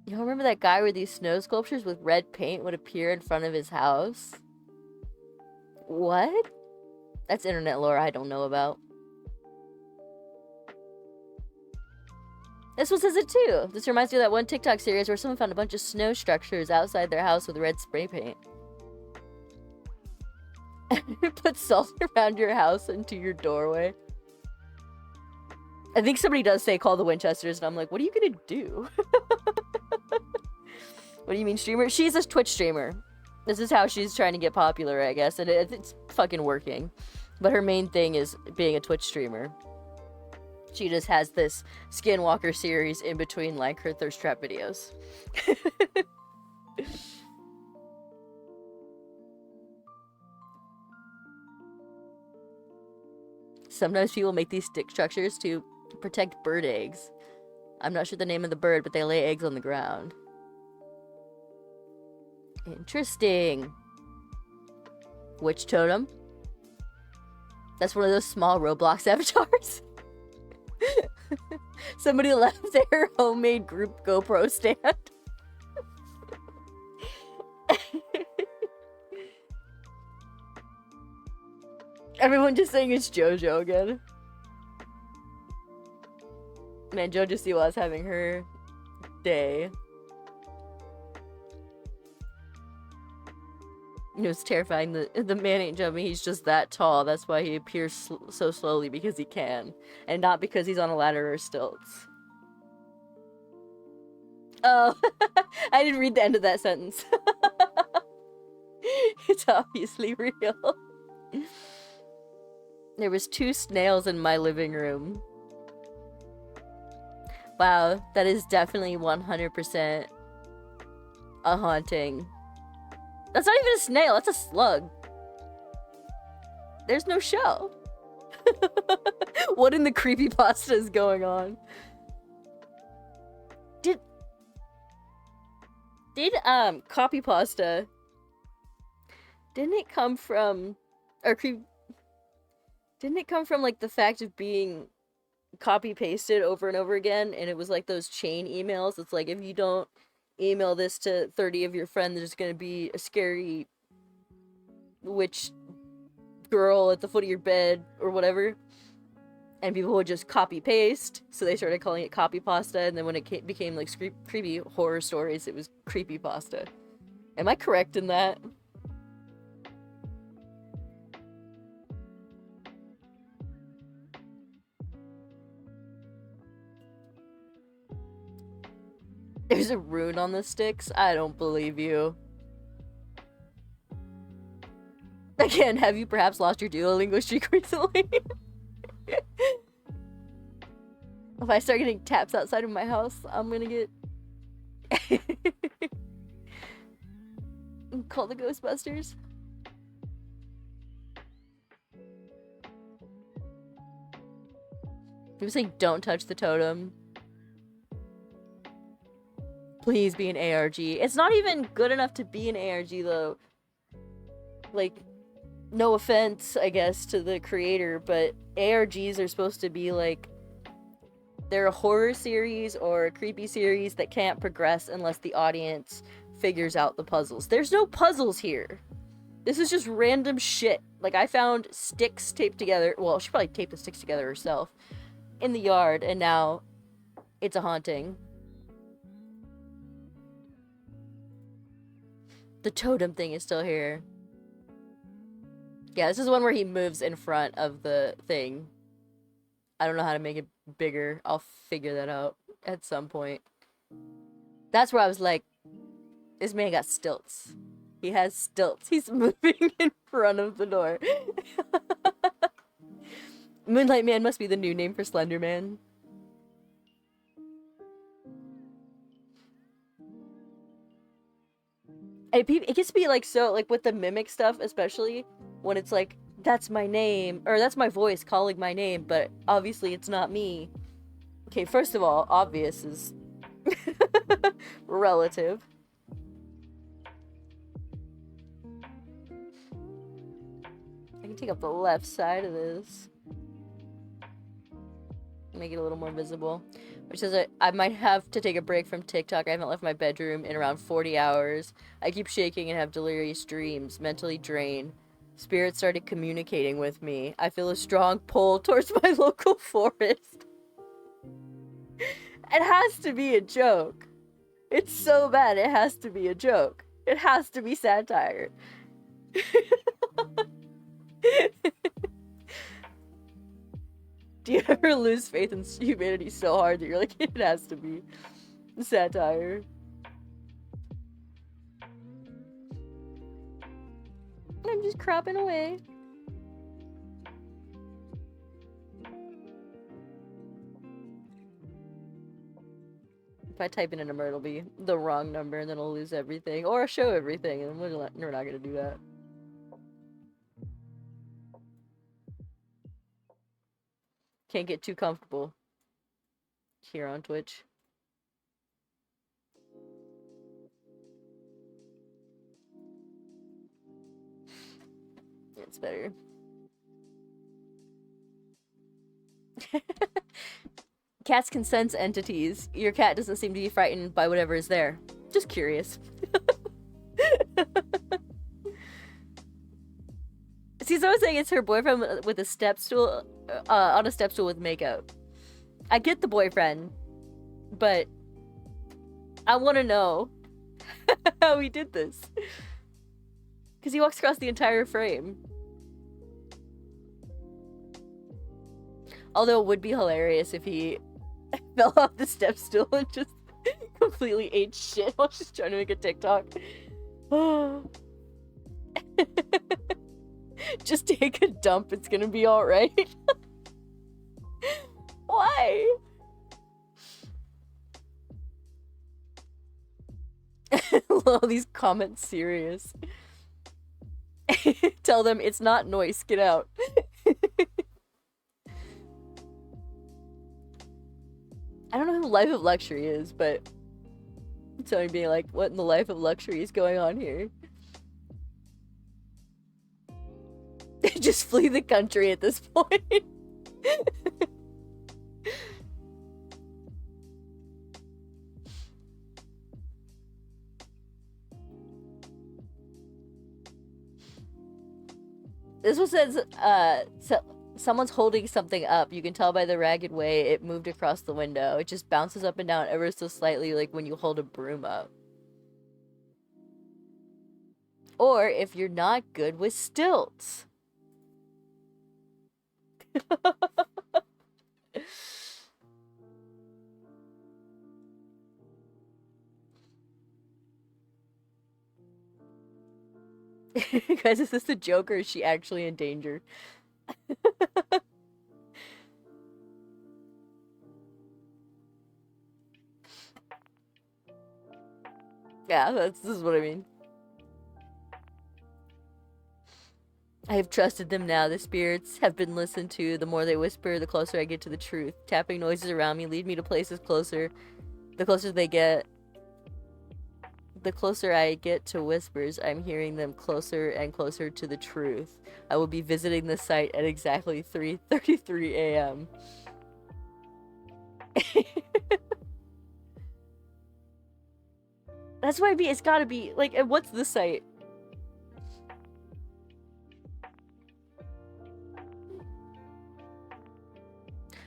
You remember that guy where these snow sculptures with red paint would appear in front of his house? What? That's internet lore I don't know about. This one says it too. This reminds me of that one TikTok series where someone found a bunch of snow structures outside their house with red spray paint. Put salt around your house into your doorway. I think somebody does say call the Winchesters, and I'm like, what are you gonna do? What do you mean streamer? She's a Twitch streamer. This is how she's trying to get popular, I guess, and it's fucking working. But her main thing is being a Twitch streamer. She just has this Skinwalker series in between, like, her thirst trap videos. Sometimes people make these stick structures to protect bird eggs. I'm not sure the name of the bird, but they lay eggs on the ground. Interesting. Witch totem. That's one of those small Roblox avatars. Somebody left their homemade group GoPro stand. Everyone just saying it's JoJo again. Man, JoJo Siwa's having her day. It was terrifying. The man ain't jumping. He's just that tall. That's why he appears so slowly, because he can. And not because he's on a ladder or stilts. Oh, I didn't read the end of that sentence. It's obviously real. There was 2 snails in my living room. Wow, that is definitely 100% a haunting. That's not even a snail, that's a slug. There's no shell. What in the creepypasta is going on? Did copypasta, didn't it come from, didn't it come from, like, the fact of being copy-pasted over and over again, and it was like those chain emails? It's like, if you don't email this to 30 of your friends, there's gonna be a scary witch girl at the foot of your bed, or whatever. And people would just copy-paste, so they started calling it copypasta, and then when it became, like, creepy horror stories, it was creepypasta. Am I correct in that? There's a rune on the sticks? I don't believe you. Again, have you perhaps lost your Duolingo streak recently? If I start getting taps outside of my house, I'm gonna get... Call the Ghostbusters. He was saying, don't touch the totem. Please be an ARG. It's not even good enough to be an ARG, though. Like, no offense, I guess, to the creator, but ARGs are supposed to be, like, they're a horror series or a creepy series that can't progress unless the audience figures out the puzzles. There's no puzzles here. This is just random shit. Like, I found sticks taped together. Well, she probably taped the sticks together herself in the yard, and now it's a haunting. The totem thing is still here. Yeah, this is one where he moves in front of the thing. I don't know how to make it bigger. I'll figure that out at some point. That's where I was like, this man got stilts. He has stilts. He's moving in front of the door. Moonlight Man must be the new name for Slender Man. It gets to be like, so, like, with the mimic stuff, especially when it's like, that's my name, or that's my voice calling my name, but obviously it's not me. Okay, first of all, obvious is relative. take up the left side of this. Make it a little more visible. Which says I might have to take a break from TikTok. I haven't left my bedroom in around 40 hours. I keep shaking and have delirious dreams, mentally drained. Spirit started communicating with me. I feel a strong pull towards my local forest. It has to be a joke. It's so bad it has to be a joke. It has to be satire. Do you ever lose faith in humanity so hard that you're like, it has to be satire? I'm just cropping away. If I type in a number, it'll be the wrong number, and then I'll lose everything. Or show everything, and we're not gonna do that. Can't get too comfortable here on Twitch. It's better. Cats can sense entities. Your cat doesn't seem to be frightened by whatever is there. Just curious. See, someone's saying it's her boyfriend with a step stool, on a step stool with makeup. I get the boyfriend, but I want to know how he did this. Because he walks across the entire frame. Although it would be hilarious if he fell off the step stool and just completely ate shit while she's trying to make a TikTok. Just take a dump, it's gonna be alright. Why? All these comments serious. Tell them it's not noise, get out. I don't know who Life of Luxury is, but tell me being like, what in the life of luxury is going on here? Just flee the country at this point. This one says, someone's holding something up. You can tell by the ragged way it moved across the window. It just bounces up and down ever so slightly, like when you hold a broom up. Or if you're not good with stilts. Guys, is this a joke or is she actually in danger? Yeah, this is what I mean. I have trusted them now. The spirits have been listened to. The more they whisper, the closer I get to the truth. Tapping noises around me lead me to places closer. The closer they get, the closer I get to whispers, I'm hearing them closer and closer to the truth. I will be visiting the site at exactly 3:33 a.m. That's why it's gotta be, like, what's the site?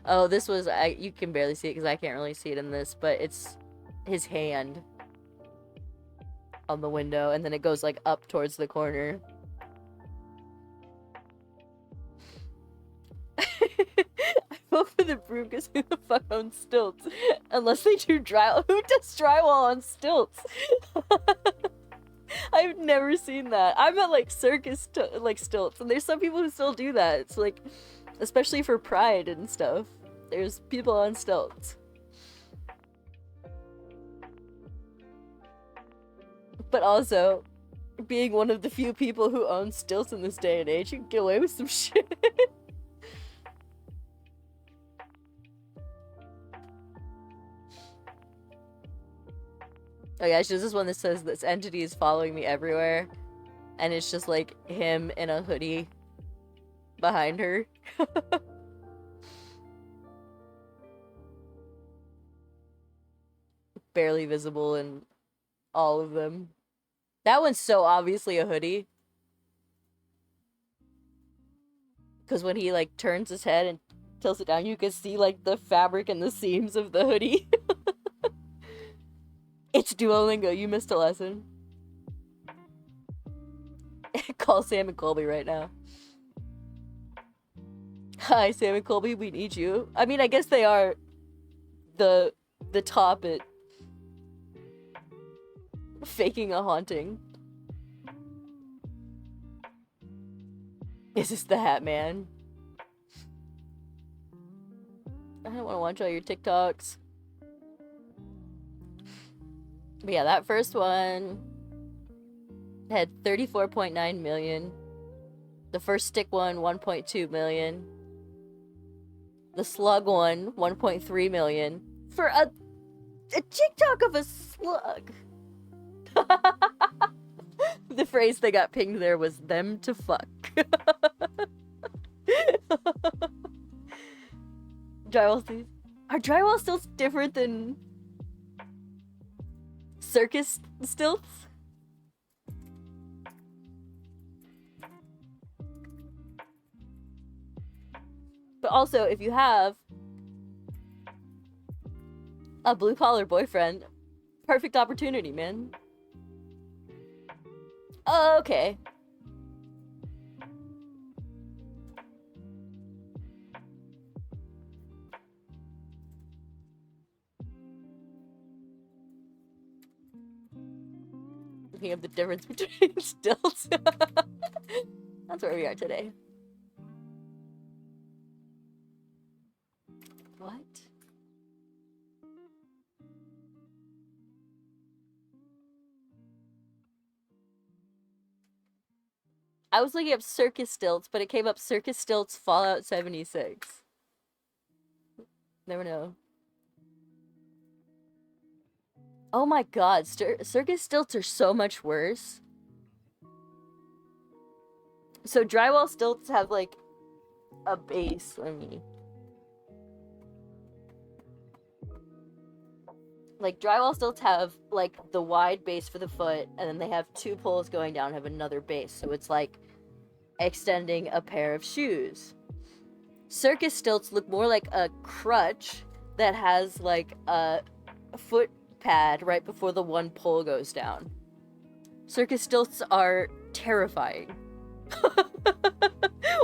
Oh, this was, you can barely see it because I can't really see it in this, but it's his hand on the window, and then it goes, like, up towards the corner. I vote for the broom because who the fuck owns stilts? Unless they do drywall. Who does drywall on stilts? I've never seen that. I'm at, like, circus, like, stilts, and there's some people who still do that. It's, like, especially for Pride and stuff. There's people on stilts. But also, being one of the few people who own stilts in this day and age, you can get away with some shit. Oh yeah, this is one that says this entity is following me everywhere. And it's just like him in a hoodie behind her. Barely visible in all of them. That one's so obviously a hoodie. Because when he, like, turns his head and tilts it down, you can see, like, the fabric and the seams of the hoodie. It's Duolingo, you missed a lesson. Call Sam and Colby right now. Hi, Sam and Colby, we need you. I mean, I guess they are the top at faking a haunting. Is this the Hat Man? I don't want to watch all your TikToks. But yeah, that first one had 34.9 million. The first stick one, 1.2 million. The slug one, 1.3 million. For a TikTok of a slug. The phrase they got pinged there was them to fuck. Drywall stilts. Are drywall stilts different than circus stilts? But also, if you have a blue collar boyfriend, perfect opportunity, man. Okay. Looking up the difference between stilts. That's where we are today. What? I was looking up circus stilts, but it came up circus stilts Fallout 76. Never know. Oh my god, circus stilts are so much worse. So drywall stilts have, like, a base. Let me... Like, drywall stilts have, like, the wide base for the foot, and then they have two poles going down and have another base. So it's like extending a pair of shoes. Circus stilts look more like a crutch that has, like, a foot pad right before the one pole goes down. Circus stilts are terrifying.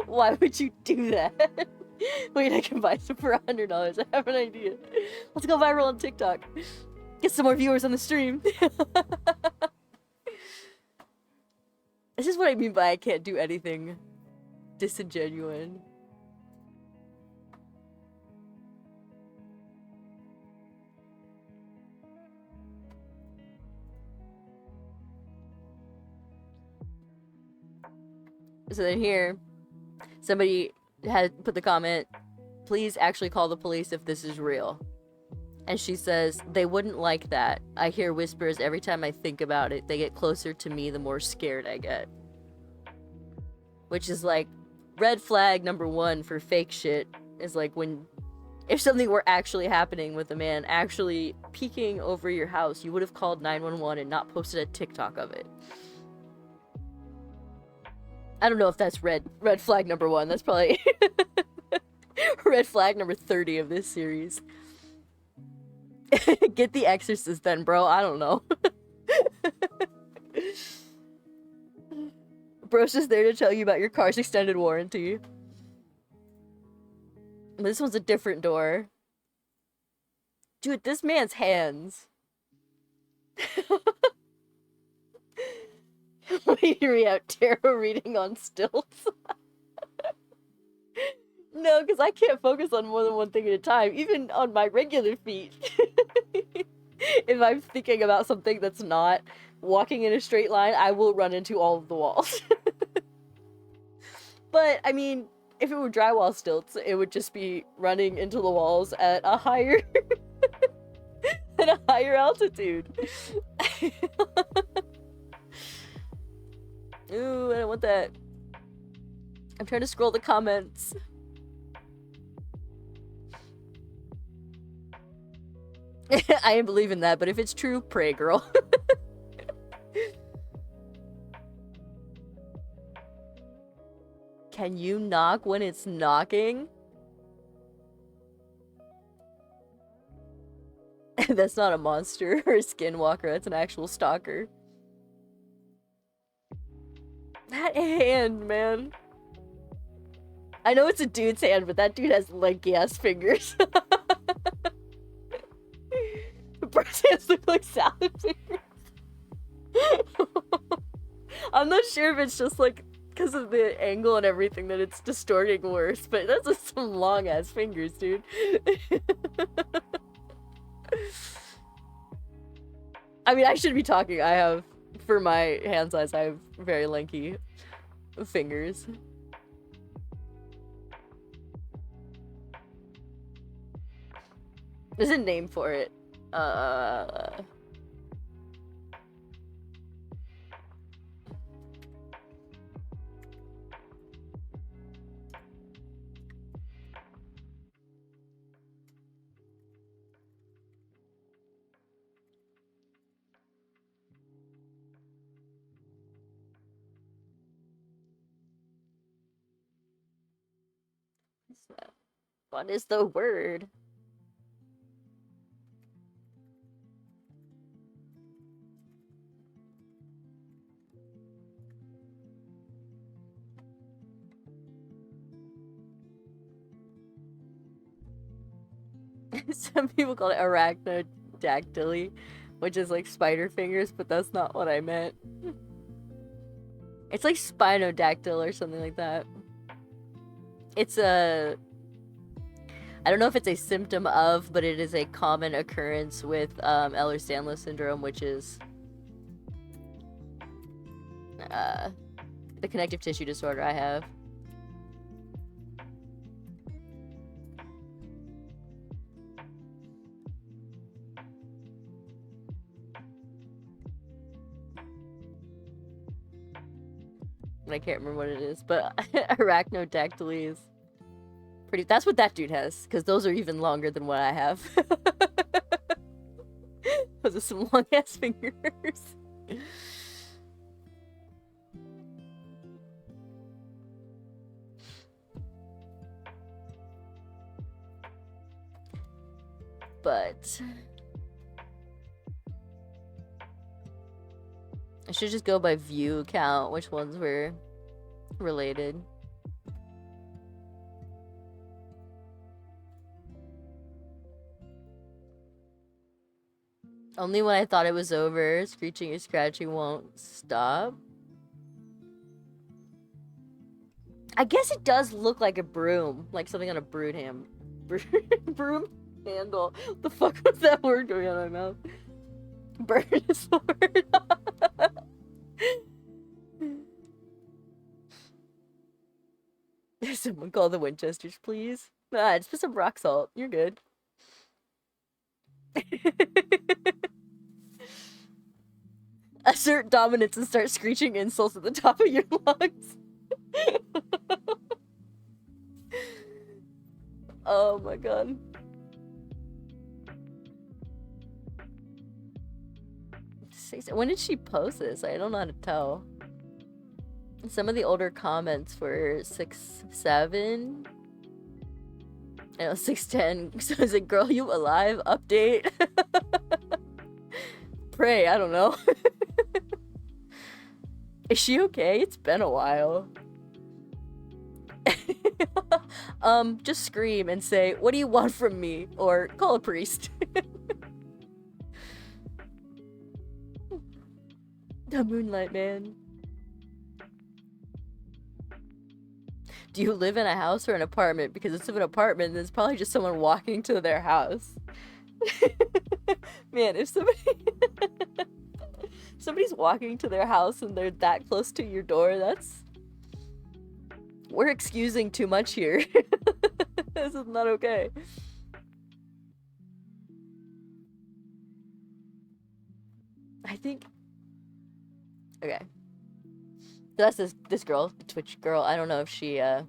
Why would you do that? Wait, I can buy some for $100. I have an idea. Let's go viral on TikTok. Get some more viewers on the stream. This is what I mean by I can't do anything disingenuous. So then here, somebody had put the comment, please actually call the police if this is real. And she says, they wouldn't like that. I hear whispers every time I think about it. They get closer to me the more scared I get. Which is like, red flag number one for fake shit is like when, if something were actually happening with a man actually peeking over your house, you would have called 911 and not posted a TikTok of it. I don't know if that's red flag number one. That's probably red flag number 30 of this series. Get The Exorcist then, bro. I don't know. Bro's just there to tell you about your car's extended warranty. This one's a different door. Dude, this man's hands. Hear out tarot reading on stilts. No, because I can't focus on more than one thing at a time, even on my regular feet. If I'm thinking about something that's not walking in a straight line, I will run into all of the walls. But, I mean, if it were drywall stilts, it would just be running into the walls at a higher... at a higher altitude. Ooh, I don't want that. I'm trying to scroll the comments. I ain't believe in that, but if it's true, pray, girl. Can you knock when it's knocking? That's not a monster or a skinwalker, that's an actual stalker. That hand, man. I know it's a dude's hand, but that dude has lanky ass fingers. The bird's hands look like salad fingers. I'm not sure if it's just like because of the angle and everything that it's distorting worse, but that's just some long ass fingers, dude. I mean, I should be talking. I have, for my hand size, I have very lanky fingers. There's a name for it. What is the word? Some people call it arachnodactyly, which is like spider fingers, but that's not what I meant. It's like spinodactyl or something like that. It's a... I don't know if it's a symptom of, but it is a common occurrence with Ehlers-Danlos syndrome, which is the connective tissue disorder I have. I can't remember what it is, but arachnodactyly is pretty... That's what that dude has, because those are even longer than what I have. Those are some long-ass fingers. But... I should just go by view count, which ones were related. Only when I thought it was over, screeching and scratching won't stop. I guess it does look like a broom, like something on a broom handle. What the fuck was that word going out of my mouth? Bird is the word. Someone call the Winchesters, please. Nah, just put some rock salt. You're good. Assert dominance and start screeching insults at the top of your lungs. Oh my god. When did she post this? I don't know how to tell. Some of the older comments were 6'7". I know, 6'10". So I was like, girl, you alive? Update. Pray, I don't know. Is she okay? It's been a while. Just scream and say, what do you want from me? Or call a priest. The Moonlight Man. Do you live in a house or an apartment? Because it's an apartment, then it's probably just someone walking to their house. Man, if somebody's walking to their house and they're that close to your door, that's... We're excusing too much here. This is not okay. I think... Okay. That's this girl, the Twitch girl. I don't know if she I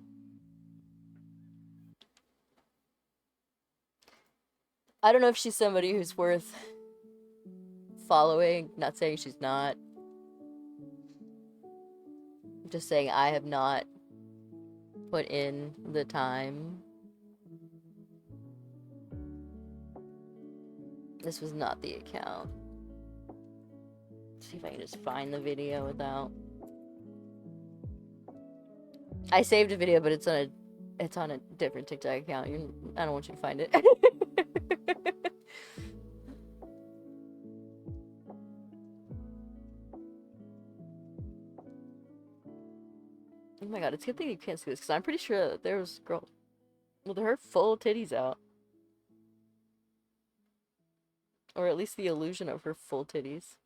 don't know if she's somebody who's worth following. Not saying she's not. I'm just saying I have not put in the time. This was not the account. Let's see if I can just find the video without. I saved a video, but it's on a different TikTok account. I don't want you to find it. Oh my god, it's a good thing you can't see this, because I'm pretty sure there was a girl with her full titties out. Or at least the illusion of her full titties.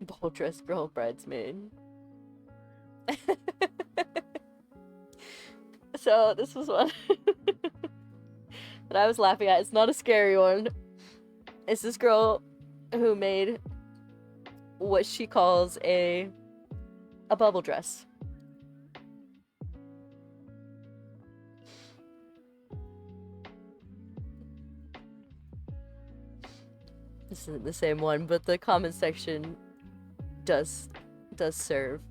Ball dress girl bridesmaid. So this was one that I was laughing at. It's not a scary one. It's this girl who made what she calls a bubble dress. This isn't the same one, but the comment section does serve.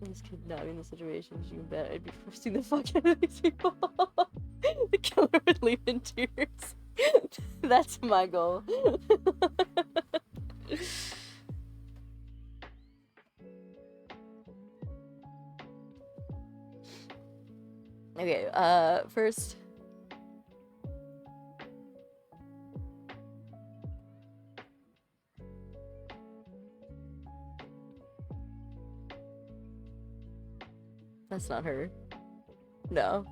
This kid not in the situation, you can bet I'd be forcing the fuck out of these people. The killer would leave in tears. That's my goal. Okay, first. That's not her. No.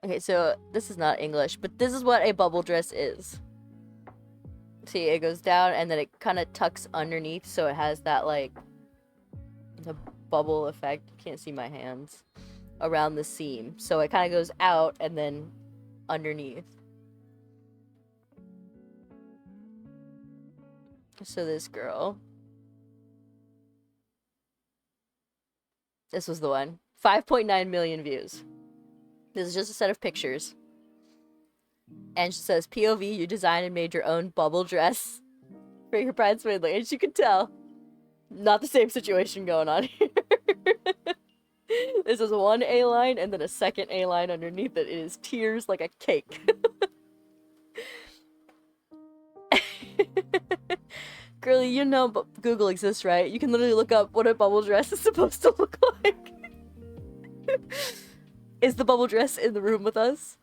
Okay, so this is not English, but this is what a bubble dress is. See, it goes down and then it kind of tucks underneath, so it has that, like, the bubble effect. You can't see my hands. Around the seam. So it kind of goes out and then underneath. So this girl. This was the one. 5.9 million views. This is just a set of pictures. And she says, POV, you designed and made your own bubble dress for your bridesmaid. And as you can tell, not the same situation going on here. This is one A line and then a second A line underneath it. It is tears like a cake. Girlie, you know Google exists, right? You can literally look up what a bubble dress is supposed to look like. Is the bubble dress in the room with us?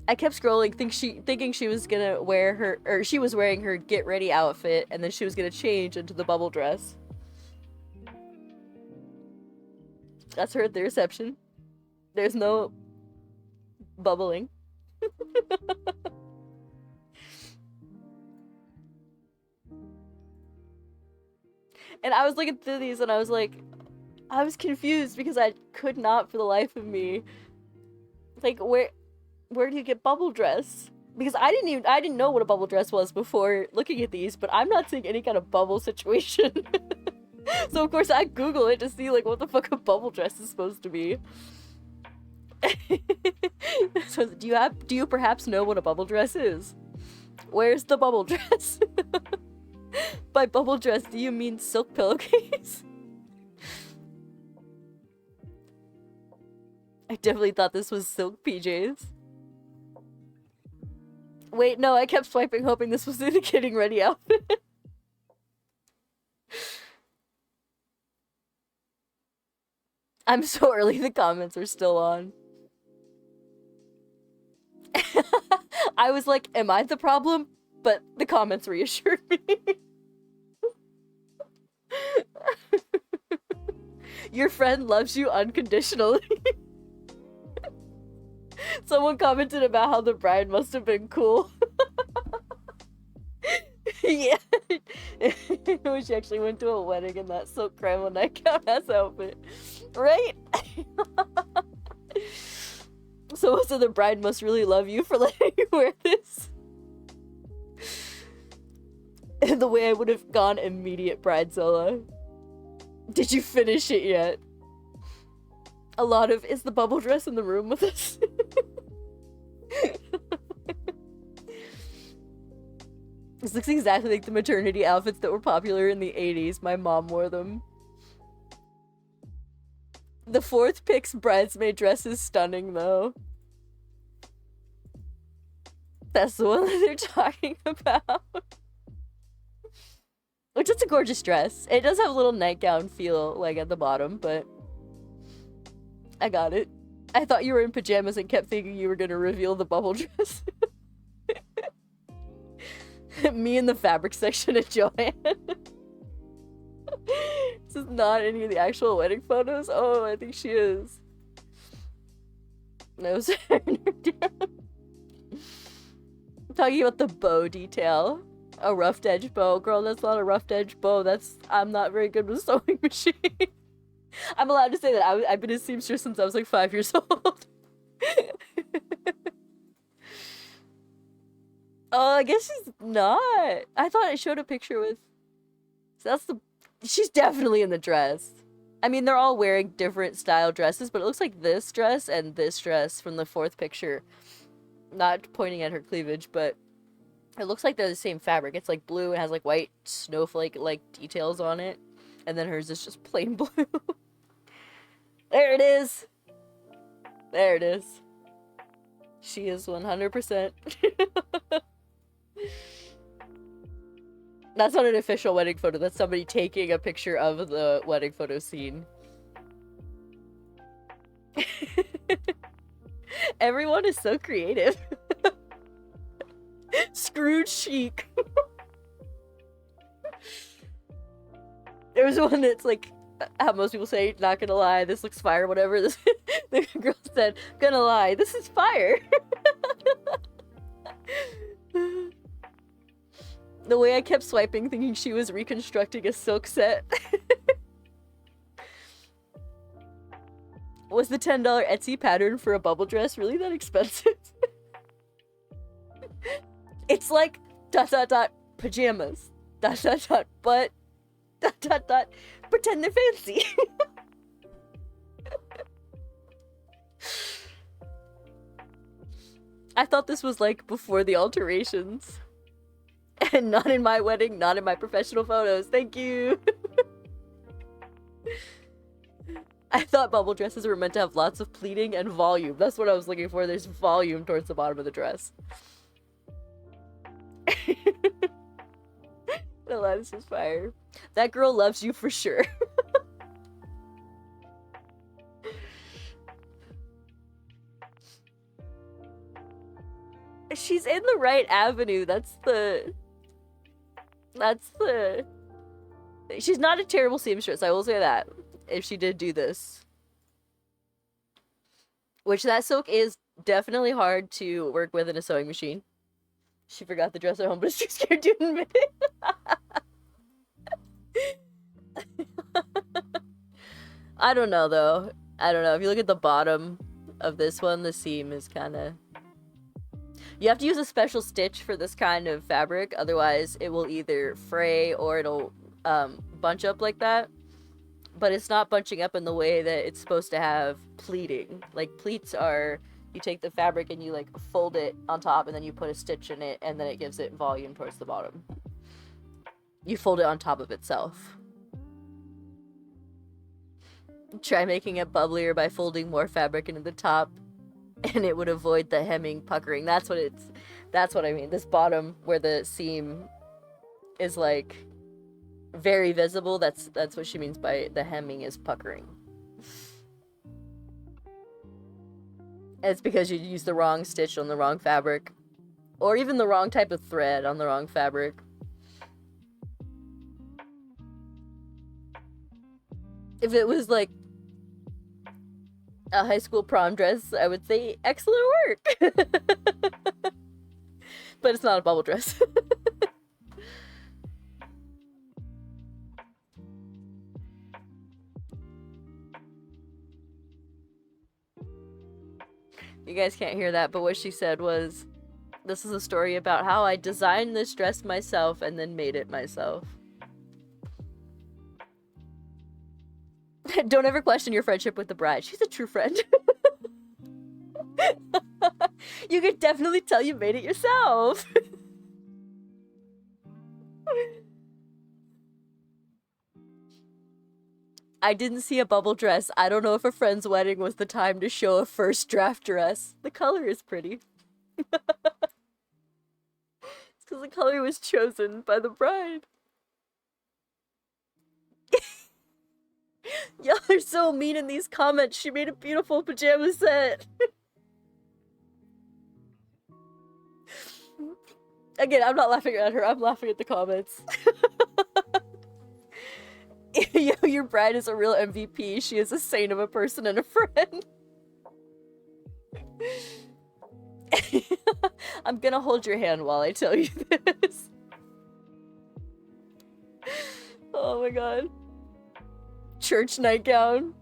I kept scrolling, thinking she was gonna wear her, or she was wearing her get ready outfit, and then she was gonna change into the bubble dress. That's her at the reception. There's no bubbling. And I was looking through these and I was like, I was confused because I could not for the life of me. Like, where do you get bubble dress? Because I didn't know what a bubble dress was before looking at these, but I'm not seeing any kind of bubble situation. So of course I Google it to see like what the fuck a bubble dress is supposed to be. So do you perhaps know what a bubble dress is? Where's the bubble dress? By bubble dress, do you mean silk pillowcase? I definitely thought this was silk PJs. Wait, no, I kept swiping hoping this was the getting ready outfit. I'm so early, the comments are still on. I was like, am I the problem? But the comments reassured me. Your friend loves you unconditionally. Someone commented about how the bride must have been cool. Yeah. When she actually went to a wedding in that silk crème nightgown ass outfit. Right? So the bride must really love you for letting you wear this. The way I would have gone immediate bridezilla. Did you finish it yet? A lot of, is the bubble dress in the room with us? This looks exactly like the maternity outfits that were popular in the 80s. My mom wore them. The fourth pick's bridesmaid dress is stunning, though. That's the one that they're talking about. Which is a gorgeous dress. It does have a little nightgown feel, like, at the bottom, but I got it. I thought you were in pajamas and kept thinking you were gonna reveal the bubble dress. Me in the fabric section at Joanne. This is not any of the actual wedding photos. Oh, I think she is. No, I'm talking about the bow detail. A roughed edge bow. Girl, that's not a roughed edge bow. I'm not very good with a sewing machine. I'm allowed to say that. I've been a seamstress since I was like 5 years old. Oh, I guess she's not. I thought it showed a picture with... So that's the... She's definitely in the dress. I mean, they're all wearing different style dresses, but it looks like this dress and this dress from the fourth picture. Not pointing at her cleavage, but it looks like they're the same fabric. It's like blue and has like white snowflake-like details on it. And then hers is just plain blue. There it is. There it is. She is 100%. That's not an official wedding photo. That's somebody taking a picture of the wedding photo scene. Everyone is so creative. Scrooge chic. There's one that's like, how most people say, not gonna lie, this looks fire, whatever. The girl said, gonna lie, this is fire. The way I kept swiping thinking she was reconstructing a silk set. Was the $10 Etsy pattern for a bubble dress really that expensive? It's like ... pajamas ... but ... pretend they're fancy. I thought this was like before the alterations. And not in my wedding, not in my professional photos. Thank you. I thought bubble dresses were meant to have lots of pleating and volume. That's what I was looking for. There's volume towards the bottom of the dress. This is fire. That girl loves you for sure. She's in the right avenue. She's not a terrible seamstress, I will say that. If she did do this. Which that silk is definitely hard to work with in a sewing machine. She forgot the dress at home, but is too scared to admit it. I don't know, though. I don't know. If you look at the bottom of this one, the seam is kind of... You have to use a special stitch for this kind of fabric, otherwise it will either fray or it'll bunch up like that. But it's not bunching up in the way that it's supposed to have pleating. Like, pleats are... You take the fabric and you, like, fold it on top and then you put a stitch in it and then it gives it volume towards the bottom. You fold it on top of itself. Try making it bubblier by folding more fabric into the top and it would avoid the hemming puckering. That's what I mean. This bottom where the seam is, like, very visible, that's what she means by the hemming is puckering. It's because you use the wrong stitch on the wrong fabric. Or even the wrong type of thread on the wrong fabric. If it was like a high school prom dress, I would say excellent work. But it's not a bubble dress. You guys can't hear that, but what she said was, This is a story about how I designed this dress myself and then made it myself. Don't ever question your friendship with the bride. She's a true friend. You could definitely tell you made it yourself. I didn't see a bubble dress. I don't know if a friend's wedding was the time to show a first draft dress. The color is pretty. It's because the color was chosen by the bride. Y'all are so mean in these comments. She made a beautiful pajama set. Again, I'm not laughing at her. I'm laughing at the comments. Yo, your bride is a real MVP. She is a saint of a person and a friend. I'm gonna hold your hand while I tell you this. Oh my god. Church nightgown.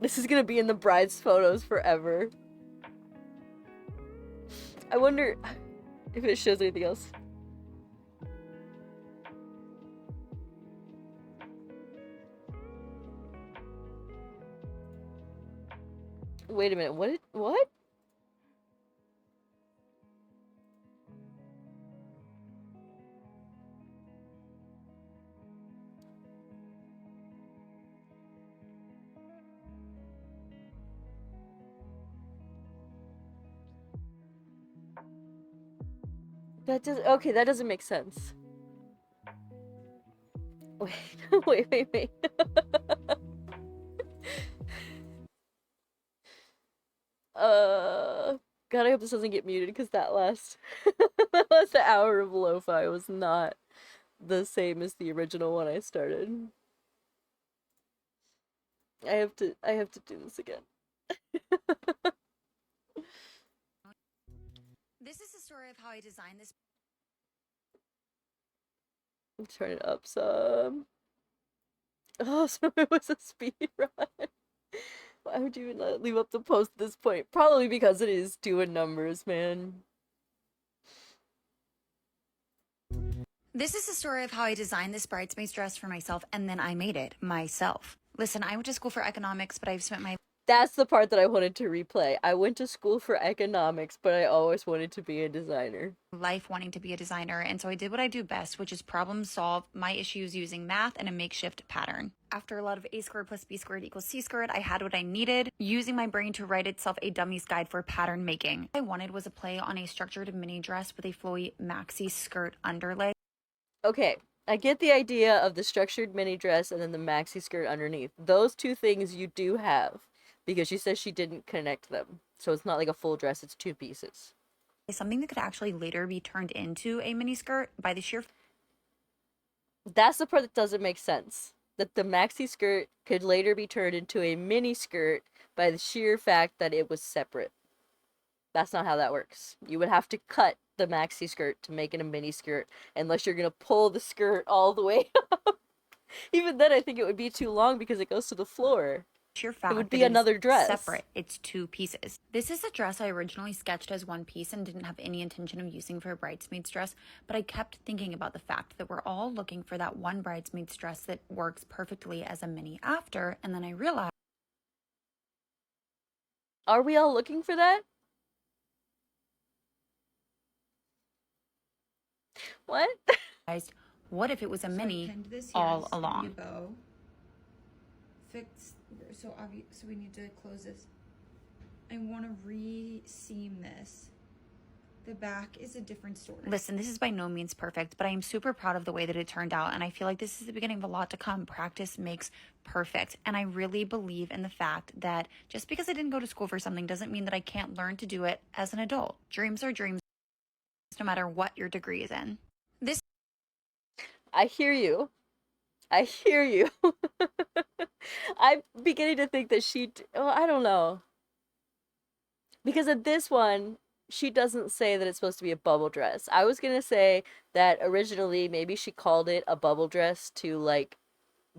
This is gonna be in the bride's photos forever. I wonder if it shows anything else. Wait a minute, what? Okay, that doesn't make sense. Wait, wait. God, I hope this doesn't get muted because that last hour of lo-fi was not the same as the original one I started. I have to do this again. This is the story of how I designed this. Turn it up some. Oh, so it was a speed run. Why would you even leave up the post at this point? Probably because it is doing numbers, man. This is the story of how I designed this bridesmaid's dress for myself, and then I made it myself. Listen, I went to school for economics, but I've spent my That's the part that I wanted to replay. I went to school for economics, but I always wanted to be a designer. life wanting to be a designer, and so I did what I do best, which is problem solve my issues using math and a makeshift pattern. After a lot of a squared plus b squared equals c squared, I had what I needed, using my brain to write itself a dummy's guide for pattern making. What I wanted was a play on a structured mini dress with a flowy maxi skirt underlay. Okay, I get the idea of the structured mini dress and then the maxi skirt underneath. Those two things you do have, because she says she didn't connect them. So it's not like a full dress, it's two pieces. Something that could actually later be turned into a mini skirt by the sheer That's the part that doesn't make sense. That the maxi skirt could later be turned into a mini skirt by the sheer fact that it was separate. That's not how that works. You would have to cut the maxi skirt to make it a mini skirt, unless you're gonna pull the skirt all the way up. Even then, I think it would be too long because it goes to the floor. sheer fact It would that be another dress. separate. It's two pieces. This is a dress I originally sketched as one piece and didn't have any intention of using for a bridesmaid's dress, but I kept thinking about the fact that we're all looking for that one bridesmaid's dress that works perfectly as a mini after, and then I realized Are we all looking for that? What? what if it was a So I mini pinned this all here, along? a bow. Fix. So we need to close this. I want to re-seam this. The back is a different story. Listen, this is by no means perfect, but I am super proud of the way that it turned out, and I feel like this is the beginning of a lot to come. Practice makes perfect, and I really believe in the fact that just because I didn't go to school for something doesn't mean that I can't learn to do it as an adult. Dreams are dreams, no matter what your degree is in. This I hear you. I hear you. I'm beginning to think that well, I don't know. Because at this one, she doesn't say that it's supposed to be a bubble dress. I was gonna say that originally maybe she called it a bubble dress to like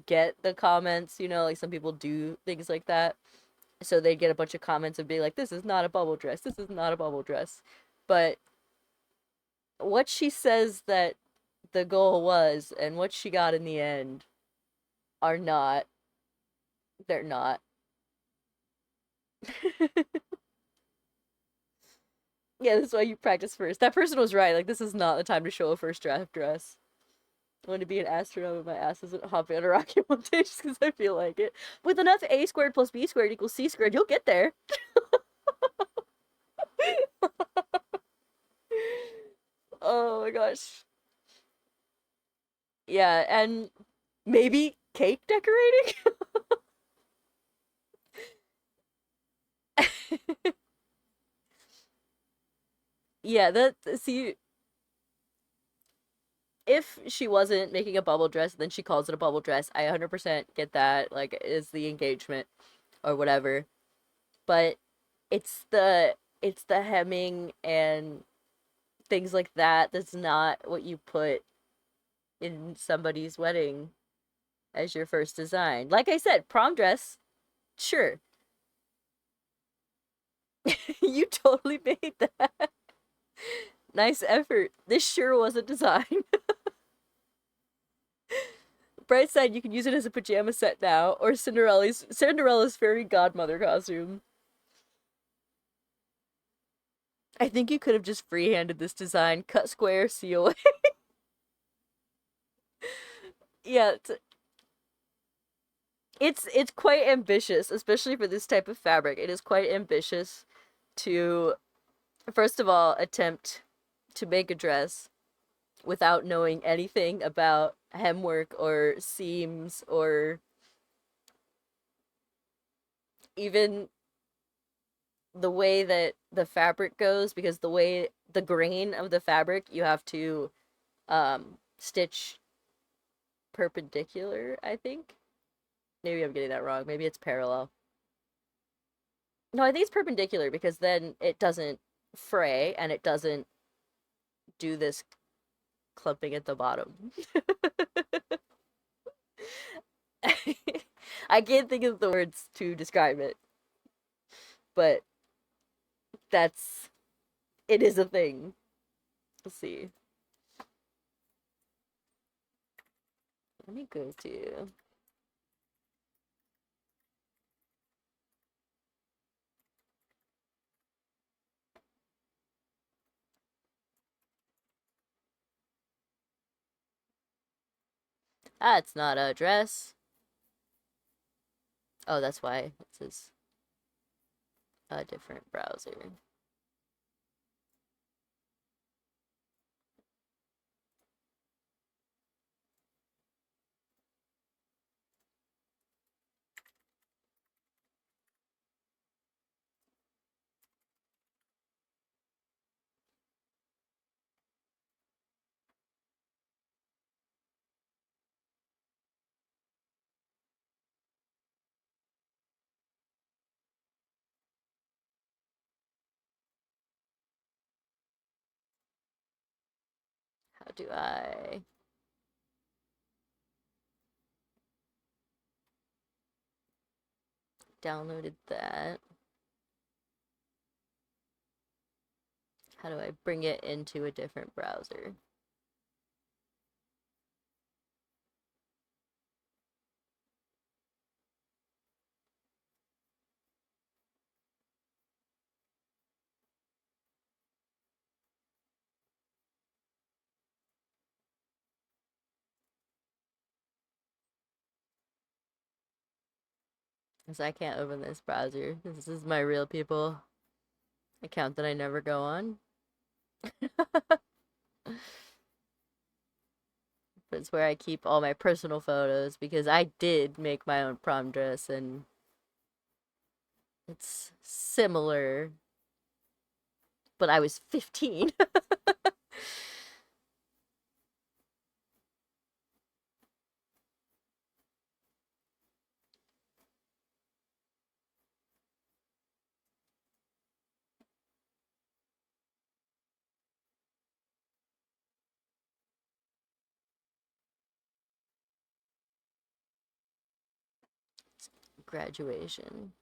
get the comments, like some people do things like that. So they'd get a bunch of comments and be like, this is not a bubble dress. This is not a bubble dress. but what she says that the goal was and what she got in the end are not. They're not. Yeah, that's why you practice first. That person was right. Like, this is not the time to show a first draft dress. I want to be an astronaut, but my ass isn't hopping on a rocket one day just because I feel like it. With enough a squared plus b squared equals c squared, you'll get there. Oh my gosh. Yeah, and maybe cake decorating? Yeah, that, see, if she wasn't making a bubble dress, then she calls it a bubble dress. I 100% get that, like, is the engagement or whatever. But it's the hemming and things like that that's not what you put in somebody's wedding as your first design. Like I said, prom dress, sure. You totally made that. Nice effort. This sure was a design. Bright side, you can use it as a pajama set now, or Cinderella's fairy godmother costume. I think you could have just freehanded this design, cut square, seal away. Yeah, it's quite ambitious, especially for this type of fabric. It is quite ambitious to, first of all, attempt to make a dress without knowing anything about hemwork or seams or even the way that the fabric goes, because the way the grain of the fabric you have to stitch perpendicular, I think. Maybe I'm getting that wrong. Maybe it's parallel. No, I think it's perpendicular because then it doesn't fray and it doesn't do this clumping at the bottom. I can't think of the words to describe it, but that's it is a thing. Let's see. Let me go to it's not a dress. Oh, that's why it says a different browser. How do I downloaded that? How do I bring it into a different browser? Because I can't open this browser. This is my real people account that I never go on. But it's where I keep all my personal photos because I did make my own prom dress and it's similar, but I was 15. Graduation.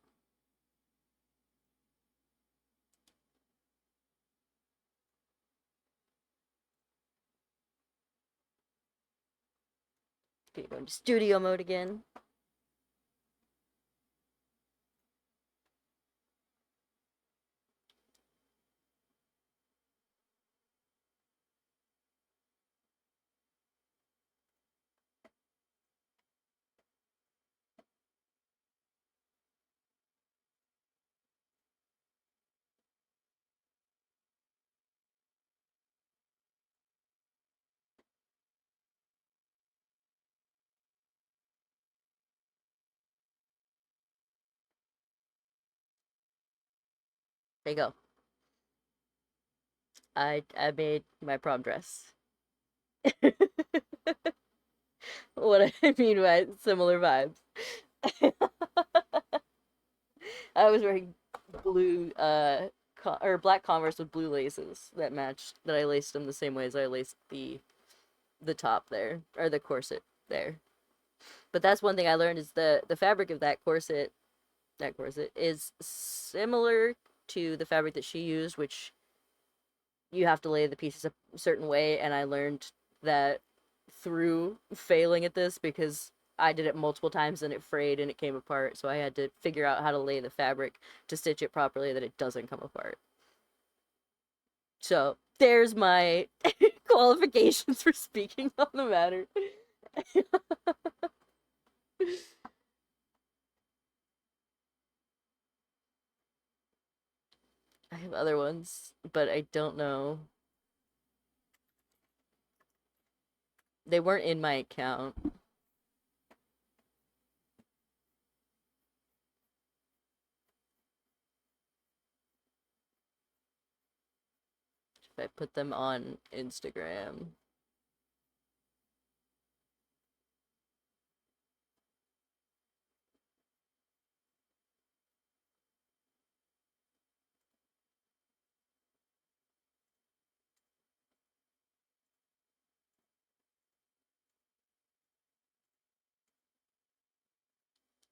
Okay, go into studio mode again. There you go. I made my prom dress. What I mean by similar vibes. I was wearing blue or black Converse with blue laces that matched, that I laced them the same way as I laced the top there, or the corset there. But that's one thing I learned is the fabric of that corset is similar to the fabric that she used, which you have to lay the pieces a certain way, and I learned that through failing at this because I did it multiple times and it frayed and it came apart, so I had to figure out how to lay the fabric to stitch it properly that it doesn't come apart. So there's my qualifications for speaking on the matter. I have other ones, but I don't know. They weren't in my account. If I put them on Instagram.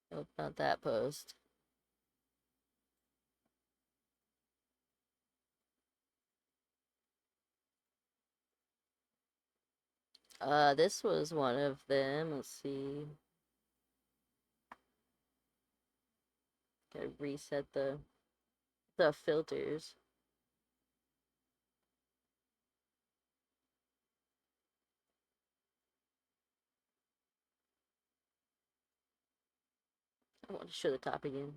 Nope, not that post. This was one of them. Let's see. Gotta reset the filters. I want to show the top again.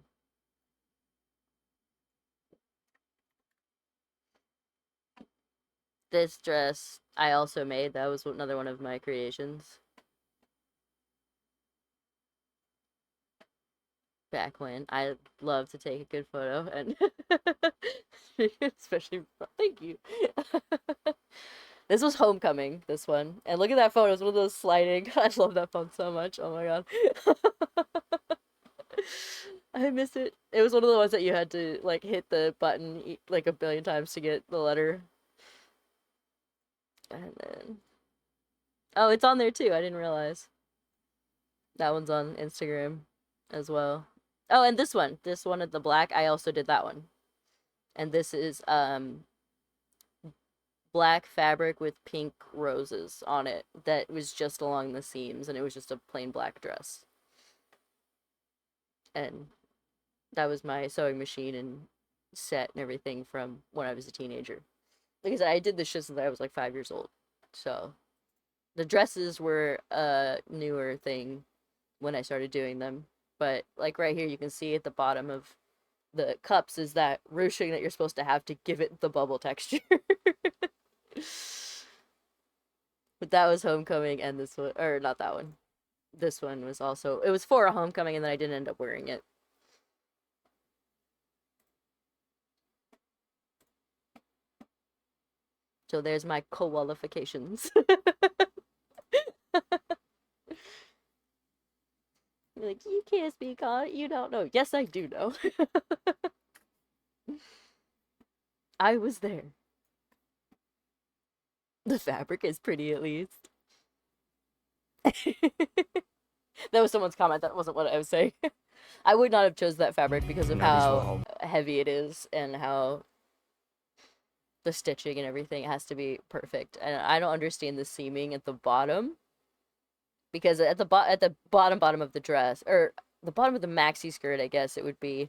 This dress I also made. That was another one of my creations. Back when I love to take a good photo and especially thank you. This was homecoming, this one. And look at that photo. It's one of those sliding. I love that font so much. Oh my god. I miss it. It was one of the ones that you had to like hit the button like a billion times to get the letter. And then oh, it's on there too. I didn't realize. That one's on Instagram as well. Oh, and this one of the black, I also did that one. And this is black fabric with pink roses on it that was just along the seams, and it was just a plain black dress. And that was my sewing machine and set and everything from when I was a teenager. Like I said, I did this shit since I was like 5 years old. So the dresses were a newer thing when I started doing them. But like right here, you can see at the bottom of the cups is that ruching that you're supposed to have to give it the bubble texture. But that was homecoming, and this one, or not that one. This one was also, it was for a homecoming, and then I didn't end up wearing it. So there's my qualifications. Like, you can't speak on it, you don't know. Yes, I do know. I was there. The fabric is pretty, at least. That was someone's comment. That wasn't what I was saying. I would not have chose that fabric because of how heavy it is and how the stitching and everything has to be perfect. And I don't understand the seaming at the bottom. because at the bottom of the dress, or the bottom of the maxi skirt, I guess it would be,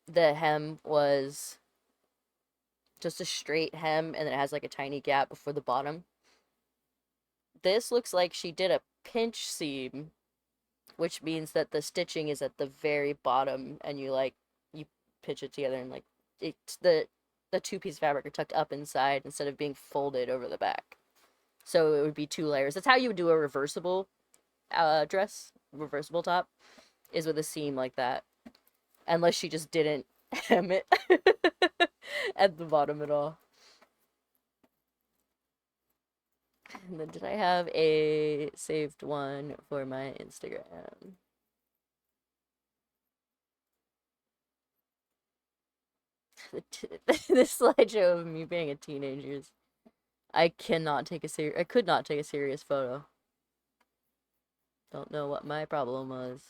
the hem was just a straight hem, and then it has like a tiny gap before the bottom. This looks like she did a pinch seam, which means that the stitching is at the very bottom, and you pitch it together, and like it's the two piece fabric are tucked up inside instead of being folded over the back. So it would be two layers. That's how you would do a reversible reversible top, is with a seam like that. Unless she just didn't hem it at the bottom at all. And then did I have a saved one for my Instagram? This slideshow of me being a teenager is... I could not take a serious photo. Don't know what my problem was.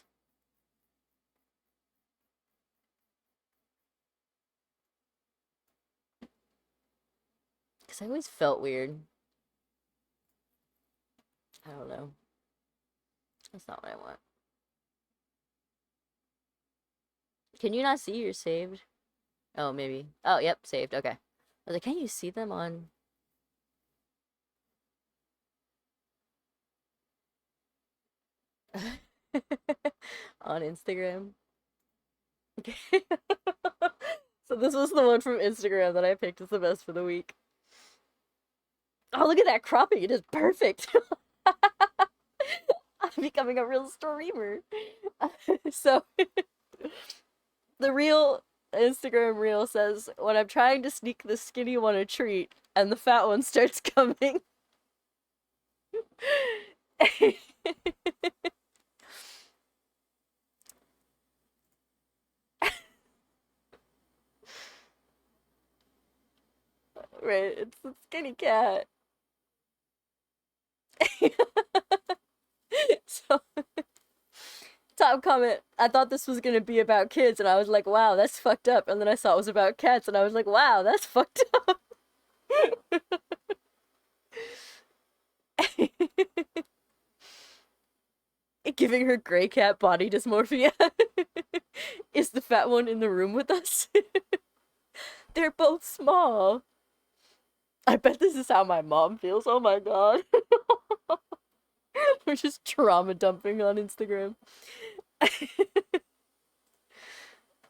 Because I always felt weird. I don't know. That's not what I want. Can you not see you're saved? Oh, maybe. Oh, yep, saved. Okay. I was like, can you see them on... on Instagram? So this was the one from Instagram that I picked as the best for the week. Oh, look at that cropping. It is perfect. I'm becoming a real streamer. So, the real Instagram reel says, when I'm trying to sneak the skinny one a treat, and the fat one starts coming. Right, it's the skinny cat. So, top comment, I thought this was gonna be about kids, and I was like, wow, that's fucked up. And then I saw it was about cats, and I was like, wow, that's fucked up. Giving her gray cat body dysmorphia. Is the fat one in the room with us? They're both small. I bet this is how my mom feels. Oh my god. We're just trauma dumping on Instagram.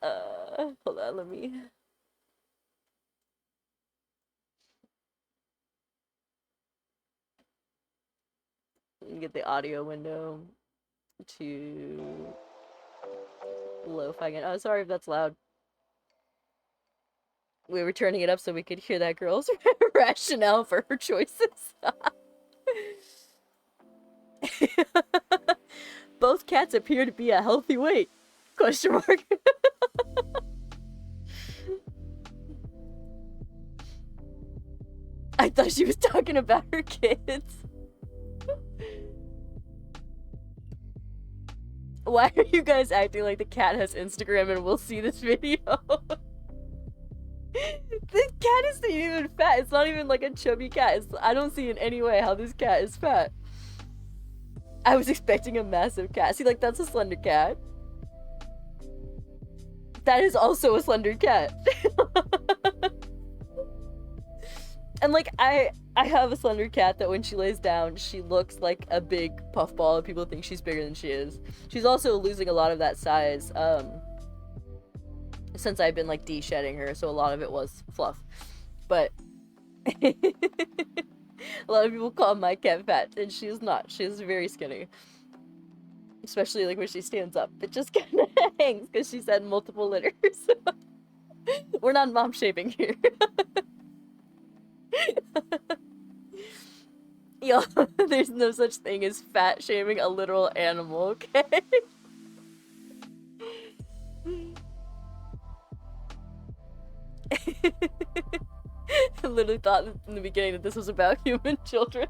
Hold on, let me get the audio window to lo-fi again. Oh, sorry if that's loud. We were turning it up so we could hear that girl's rationale for her choices. Both cats appear to be a healthy weight. Question mark. I thought she was talking about her kids. Why are you guys acting like the cat has Instagram and we'll see this video? This cat isn't even fat. It's not even like a chubby cat. I don't see in any way how this cat is fat. I was expecting a massive cat. See, like, that's a slender cat. That is also a slender cat. And, like, I have a slender cat that when she lays down, she looks like a big puffball, and people think she's bigger than she is. She's also losing a lot of that size, since I've been, like, de-shedding her, so a lot of it was fluff. But a lot of people call my cat fat, and she's not. She's very skinny. Especially, like, when she stands up. It just kind of hangs, because she's had multiple litters. We're not mom-shaming here. Yo, there's no such thing as fat-shaming a literal animal, okay? I literally thought in the beginning that this was about human children.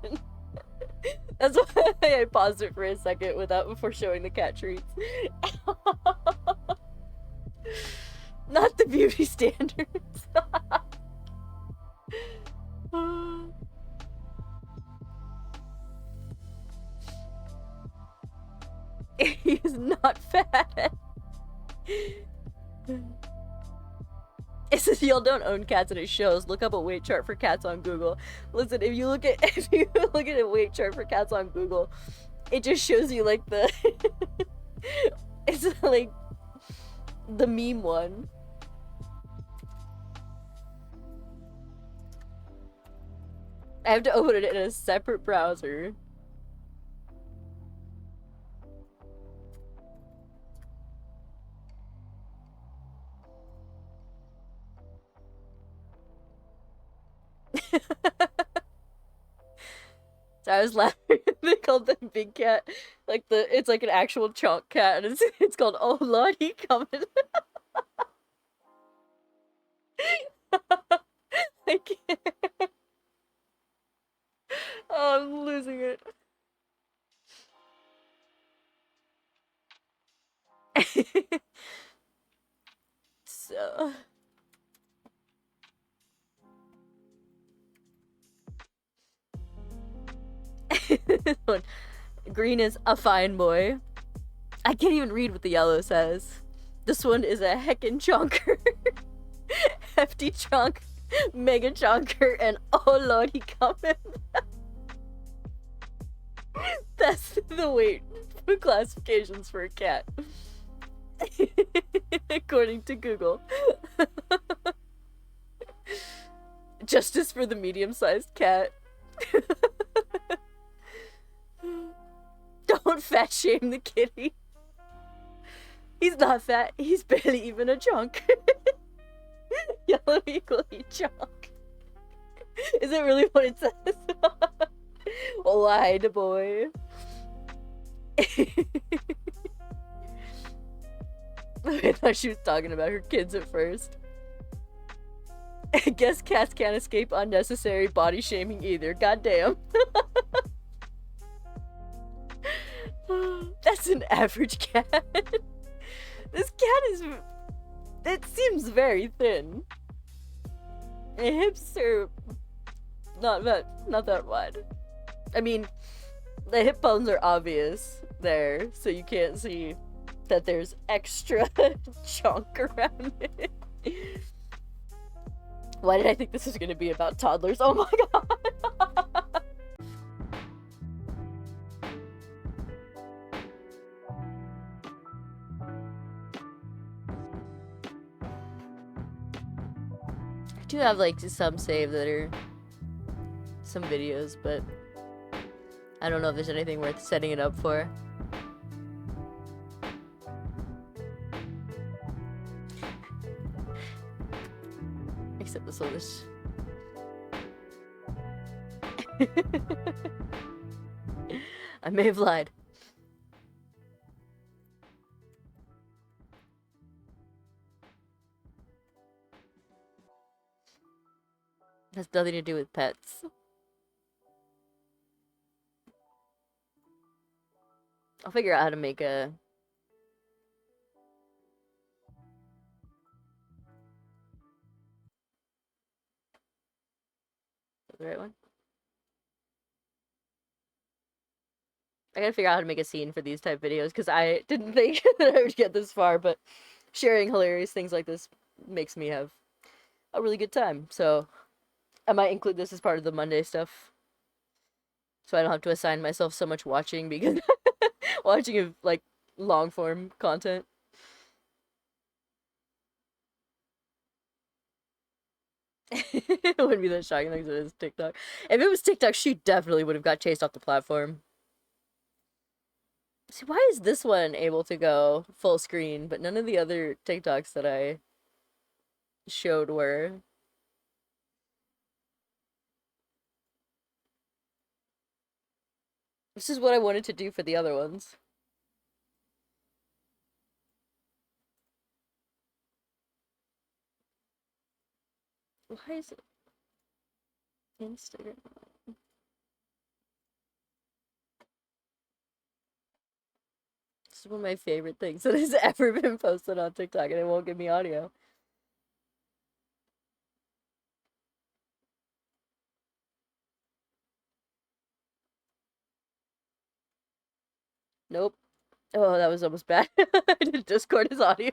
That's why I paused it for a second before showing the cat treats. Not the beauty standards. is not fat. It says y'all don't own cats and it shows. Look up a weight chart for cats on Google. Listen, if you look at a weight chart for cats on Google, it just shows you like the it's like the meme one. I have to open it in a separate browser. So I was laughing. They called the big cat like it's like an actual chalk cat, and it's called Oh Lordy coming. I can't. Oh, I'm losing it. So this one. Green is a fine boy. I can't even read what the yellow says. This one is a heckin' chonker. Hefty chunk, mega chonker, and oh lord, he coming. That's the weight classifications for a cat. According to Google. Justice for the medium-sized cat. Don't fat shame the kitty. He's not fat, he's barely even a chunk. Yellow equally chunk. Is it really what it says? Wide boy. I thought she was talking about her kids at first. I guess cats can't escape unnecessary body shaming either. Goddamn. That's an average cat. This cat is... It seems very thin. The hips are not that wide. I mean, the hip bones are obvious there, so you can't see that there's extra chunk around it. Why did I think this was gonna be about toddlers? Oh my god! I do have like some saved that are some videos, but I don't know if there's anything worth setting it up for. Except this one is... I may have lied. It has nothing to do with pets. I'll figure out how to make a... The right one? I gotta figure out how to make a scene for these type videos, because I didn't think that I would get this far, but sharing hilarious things like this makes me have a really good time. So I might include this as part of the Monday stuff, so I don't have to assign myself so much watching, because watching of like long form content. It wouldn't be that shocking because it is TikTok. If it was TikTok, she definitely would have got chased off the platform. See, why is this one able to go full screen, but none of the other TikToks that I showed were? This is what I wanted to do for the other ones. Why is it Instagram? This is one of my favorite things that has ever been posted on TikTok, and it won't give me audio. Nope. Oh, that was almost bad. I did Discord his audio.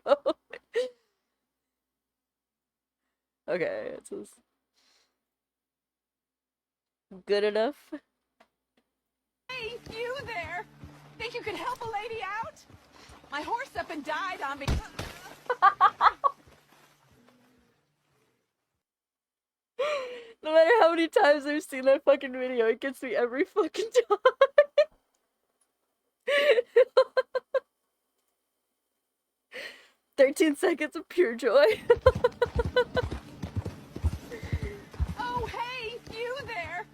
Okay, it's just good enough. Hey, you there! Think you could help a lady out? My horse up and died on me. No matter how many times I've seen that fucking video, it gets me every fucking time. 13 seconds of pure joy. Oh, hey, you there!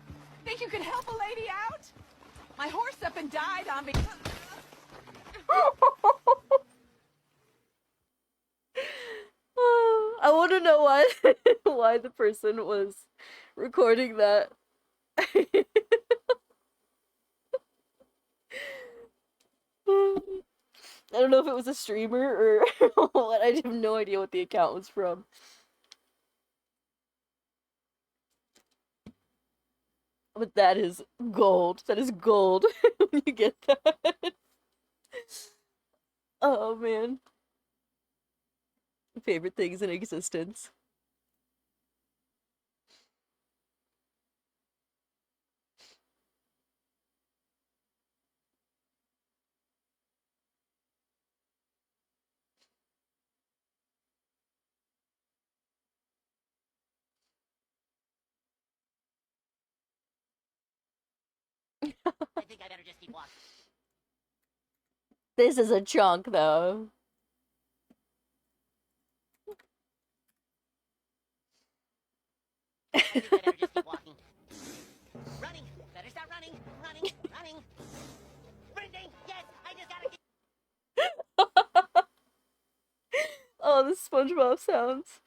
Think you could help a lady out? My horse up and died on me. I want to know why why the person was recording that. I don't know if it was a streamer or what. I have no idea what the account was from. But that is gold. That is gold when you get that. Oh man. Favorite things in existence. I think I better just keep walking. This is a chunk though. I think I better just keep walking. Running! Better start running! Running! Running! Sprinting! Yes! I just gotta keep... Oh, the SpongeBob sounds.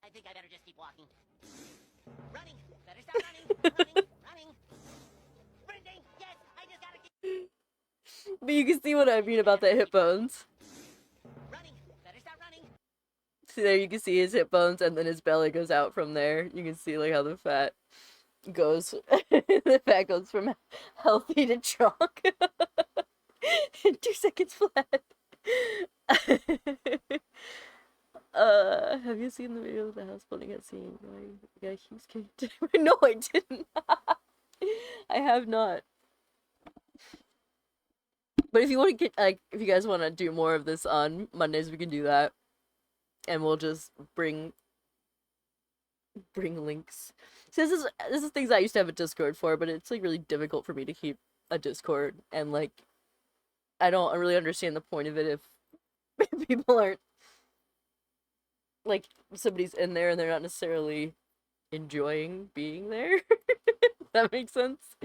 I think I better just keep walking. Running! Better start running! Running! Running! Sprinting! Yes! I just gotta keep... But you can see what I mean about the hip bones. Running! Better start running! See there, you can see his hip bones, and then his belly goes out from there. You can see like how the fat goes. The fat goes from healthy to chunk in 2 seconds flat. Have you seen the video of the house building at scene? Yeah, he's kicked. No, I didn't. I have not. But if you want to get like, if you guys want to do more of this on Mondays, we can do that, and we'll just bring links. See, this is things I used to have a Discord for, but it's like really difficult for me to keep a Discord, and like I don't really understand the point of it if people aren't like somebody's in there and they're not necessarily enjoying being there. If that makes sense.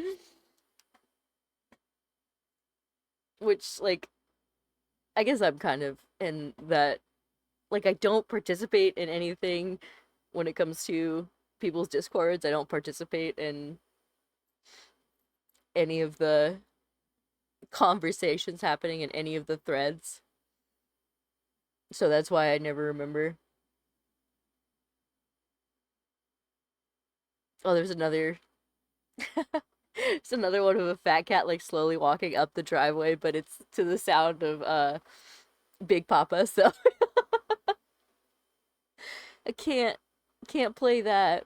Which like I guess I'm kind of in that, like I don't participate in anything when it comes to people's discords. I don't participate in any of the conversations happening in any of the threads. So that's why I never remember. Oh, there's another there's another one of a fat cat like slowly walking up the driveway, but it's to the sound of Big Papa, so I can't play that.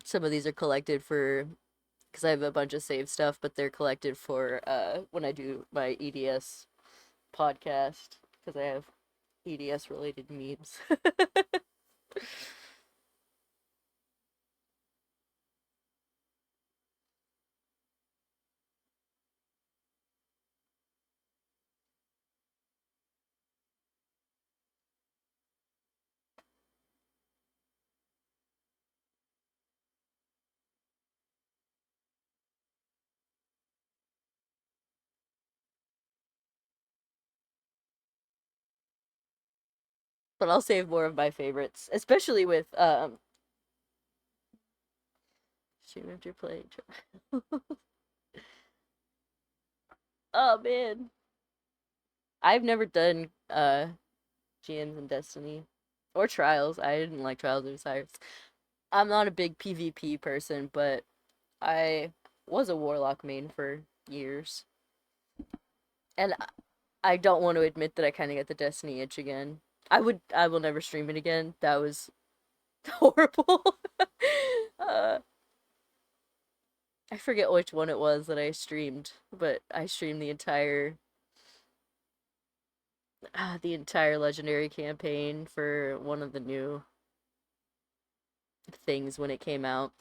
Some of these are collected for because I have a bunch of saved stuff, but they're collected for when I do my EDS podcast because I have EDS related memes. But I'll save more of my favorites, especially with stream after play. Oh man. I've never done GMs in Destiny or Trials. I didn't like Trials of Osiris. I'm not a big PvP person, but I was a Warlock main for years. And I don't want to admit that I kind of get the Destiny itch again. I will never stream it again. That was horrible. uh, I forget which one it was that I streamed, but I streamed the entire legendary campaign for one of the new things when it came out.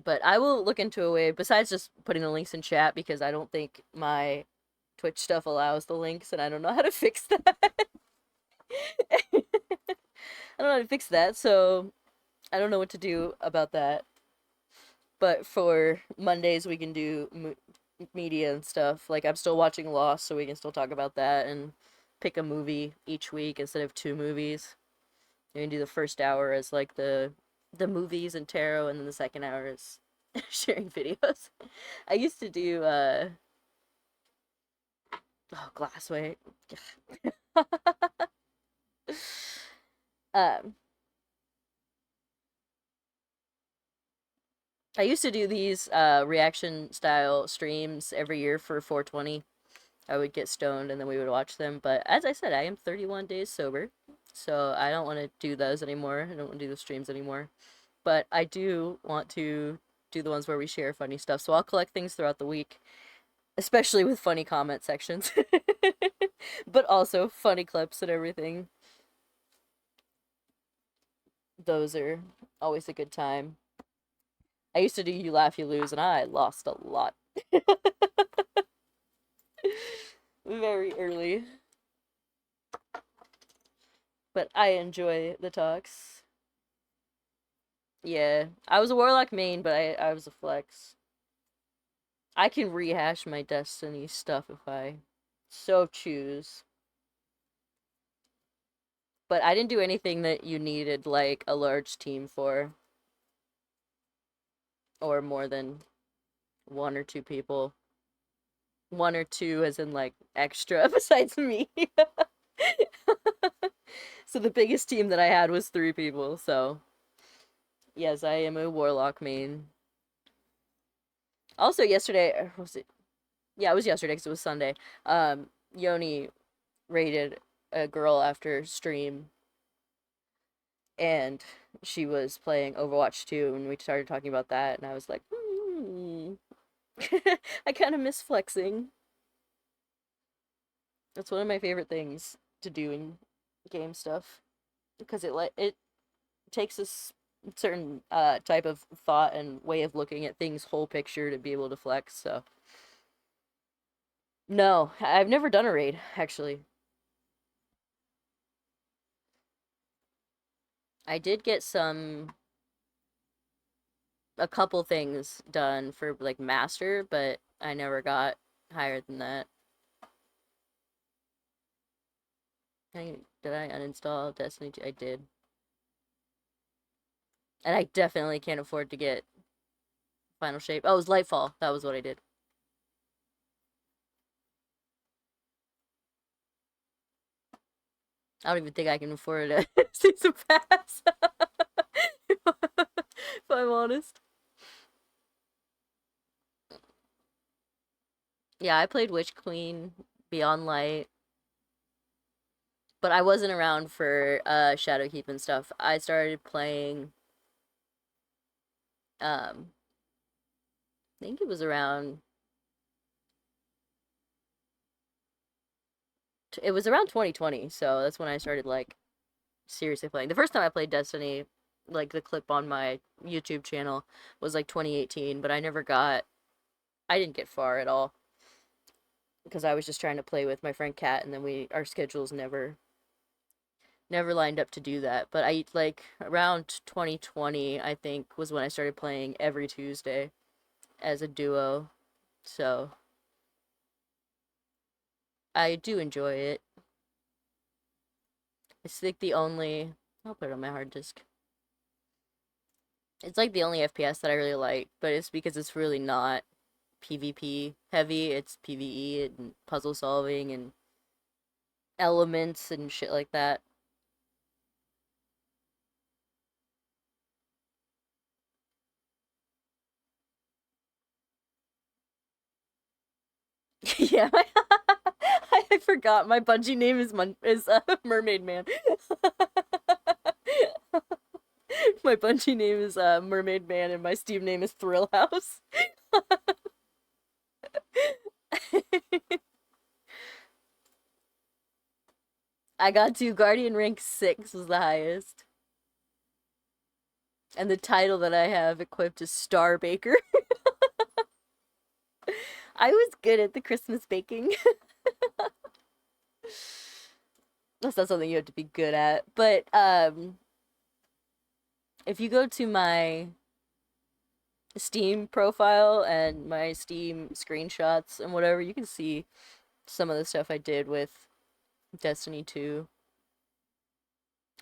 But I will look into a way, besides just putting the links in chat, because I don't think my Twitch stuff allows the links, and I don't know how to fix that. I don't know how to fix that, so I don't know what to do about that. But for Mondays, we can do media and stuff. Like, I'm still watching Lost, so we can still talk about that and pick a movie each week instead of 2 movies. You can do the first hour as like the movies and tarot, and then the second hour is sharing videos. I used to do Glassway. um I used to do these reaction style streams every year for 420. I would get stoned and then we would watch them. But as I said, I am 31 days sober, so I don't want to do those anymore. I don't want to do the streams anymore. But I do want to do the ones where we share funny stuff. So I'll collect things throughout the week, especially with funny comment sections, but also funny clips and everything. Those are always a good time. I used to do You Laugh, You Lose, and I lost a lot. Very early. But I enjoy the talks. Yeah, I was a Warlock main, but I was a flex. I can rehash my Destiny stuff if I so choose. But I didn't do anything that you needed, like, a large team for. Or more than 1 or 2 people. 1 or 2 as in, like, extra besides me. So the biggest team that I had was 3 people, so... Yes, I am a Warlock main. Also, yesterday... was it? Yeah, it was yesterday because it was Sunday. Yoni raided a girl after stream, and she was playing Overwatch 2, and we started talking about that, and I was like, I kind of miss flexing. That's one of my favorite things to do in game stuff, because it takes a certain type of thought and way of looking at things whole picture to be able to flex. So no, I've never done a raid actually. I did get a couple things done for like master, but I never got higher than that. Did I uninstall Destiny 2? I did. And I definitely can't afford to get Final Shape. Oh, it was Lightfall. That was what I did. I don't even think I can afford a season pass. If I'm honest. Yeah, I played Witch Queen, Beyond Light, but I wasn't around for Shadowkeep and stuff. I started playing I think it was around 2020, so that's when I started like seriously playing. The first time I played Destiny, like the clip on my YouTube channel was like 2018, but I didn't get far at all because I was just trying to play with my friend Kat, and then our schedules never lined up to do that. But I like around 2020, I think, was when I started playing every Tuesday as a duo. So I do enjoy it. It's like I'll put it on my hard disk. It's like the only FPS that I really like, but it's because it's really not PvP heavy. It's PvE and puzzle solving and elements and shit like that. Yeah, I forgot my Bungie name is Mermaid Man. My Bungie name is Mermaid Man, and my Steam name is Thrill House. I got to Guardian rank 6 was the highest. And the title that I have equipped is Star Baker. I was good at the Christmas baking. That's not something you have to be good at. But if you go to my Steam profile and my Steam screenshots and whatever, you can see some of the stuff I did with Destiny 2.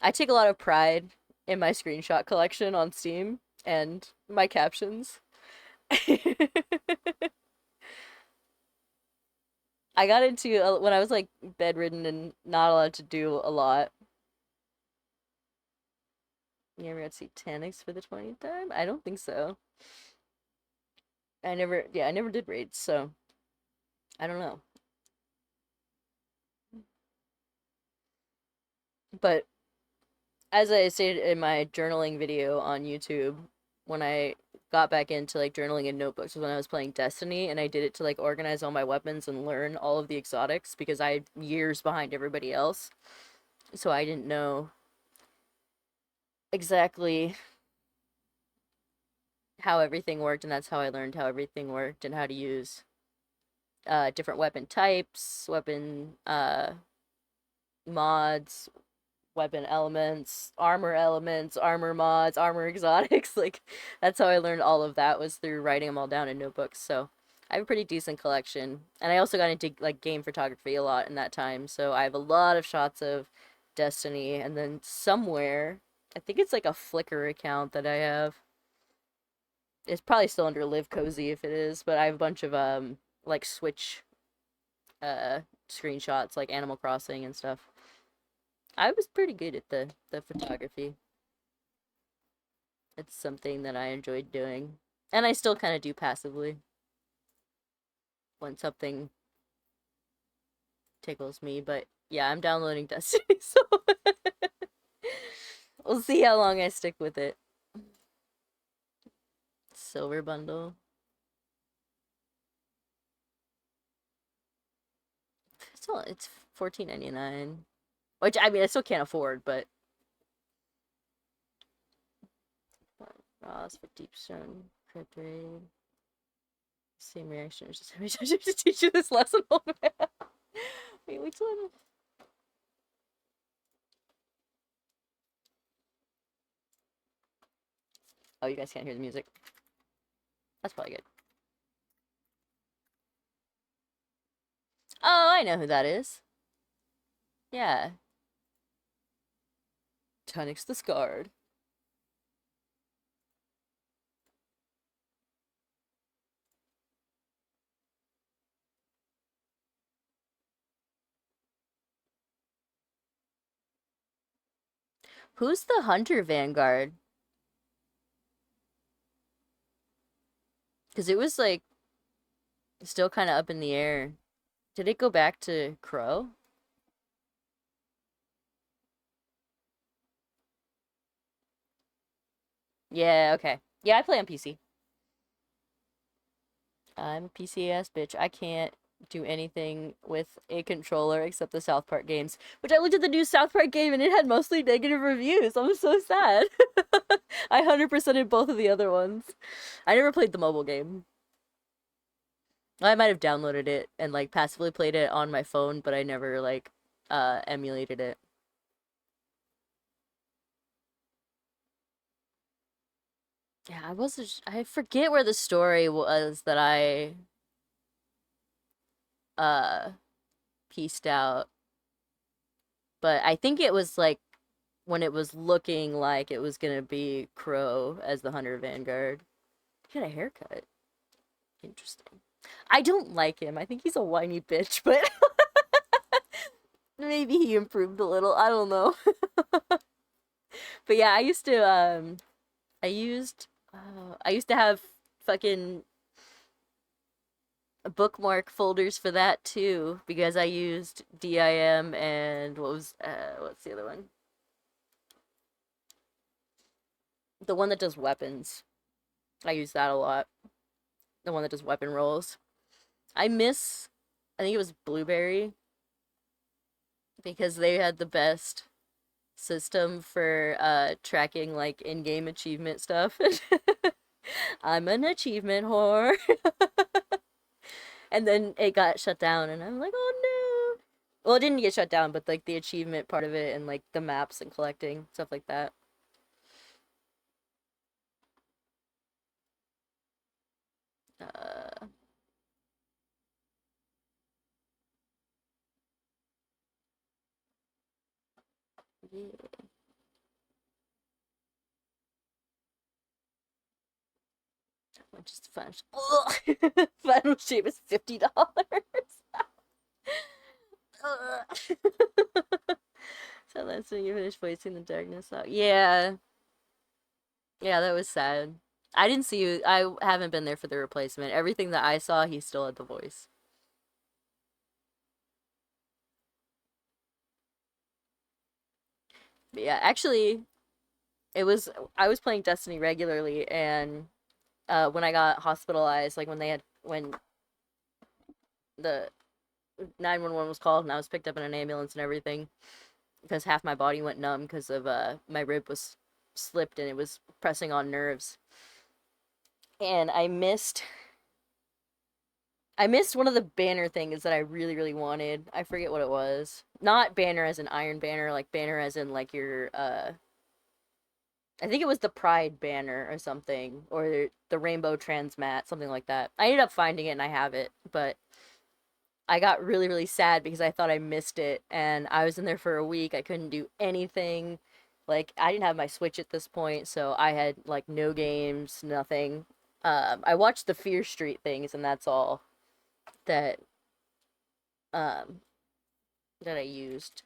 I take a lot of pride in my screenshot collection on Steam and my captions. I got into when I was like bedridden and not allowed to do a lot. You ever got to see Tanix for the 20th time? I don't think so. I never did raids, so I don't know. But as I stated in my journaling video on YouTube, when I got back into like journaling in notebooks was when I was playing Destiny, and I did it to like organize all my weapons and learn all of the exotics because I had years behind everybody else. So I didn't know exactly how everything worked, and that's how I learned how everything worked and how to use different weapon types, weapon mods, weapon elements, armor mods, armor exotics. Like that's how I learned all of that, was through writing them all down in notebooks. So I have a pretty decent collection. And I also got into like game photography a lot in that time. So I have a lot of shots of Destiny, and then somewhere, I think it's like a Flickr account that I have. It's probably still under Live Cozy if it is, but I have a bunch of like Switch screenshots, like Animal Crossing and stuff. I was pretty good at the photography. It's something that I enjoyed doing. And I still kind of do passively when something tickles me, but yeah, I'm downloading Destiny, so we'll see how long I stick with it. Silver bundle. It's $14.99. Which, I mean, I still can't afford, but Ross for Deep Stone, Crypt Raid. Same reaction. It's just every time I have to teach you this lesson, old man. Wait, which one? Oh, you guys can't hear the music. That's probably good. Oh, I know who that is. Yeah. Tunix the Scarred. Who's the Hunter Vanguard? Because it was like still kind of up in the air. Did it go back to Crow? Yeah, okay. Yeah, I play on PC. I'm a PC ass bitch. I can't do anything with a controller except the South Park games. Which I looked at the new South Park game and it had mostly negative reviews. I'm so sad. I 100%ed both of the other ones. I never played the mobile game. I might have downloaded it and like passively played it on my phone, but I never like emulated it. Yeah, I forget where the story was that I uh pieced out. But I think it was like when it was looking like it was gonna be Crow as the Hunter Vanguard. He had a haircut. Interesting. I don't like him. I think he's a whiny bitch, but maybe he improved a little. I don't know. But yeah, I used to have fucking bookmark folders for that too because I used DIM and what's the other one? The one that does weapons. I use that a lot. The one that does weapon rolls. I miss I think it was Blueberry because they had the best system for tracking like in-game achievement stuff. I'm an achievement whore. And then it got shut down and I'm like, "Oh no." Well, it didn't get shut down, but like the achievement part of it and like the maps and collecting stuff like that. Uh yeah. Just final. Final shape is $50. So that's when you finish voicing the darkness out. Yeah. Yeah, that was sad. I didn't see you. I haven't been there for the replacement. Everything that I saw, he still had the voice. But yeah, actually, I was playing Destiny regularly, and when I got hospitalized, like when the 911 was called and I was picked up in an ambulance and everything, because half my body went numb because of my rib was slipped and it was pressing on nerves. And I missed one of the banner things that I really, really wanted. I forget what it was. Not banner as an Iron Banner, like banner as in like your I think it was the Pride banner or something, or the Rainbow Transmat, something like that. I ended up finding it and I have it, but I got really, really sad because I thought I missed it, and I was in there for a week. I couldn't do anything. Like, I didn't have my Switch at this point, so I had, like, no games, nothing. I watched the Fear Street things, and that's all that, um, that I used.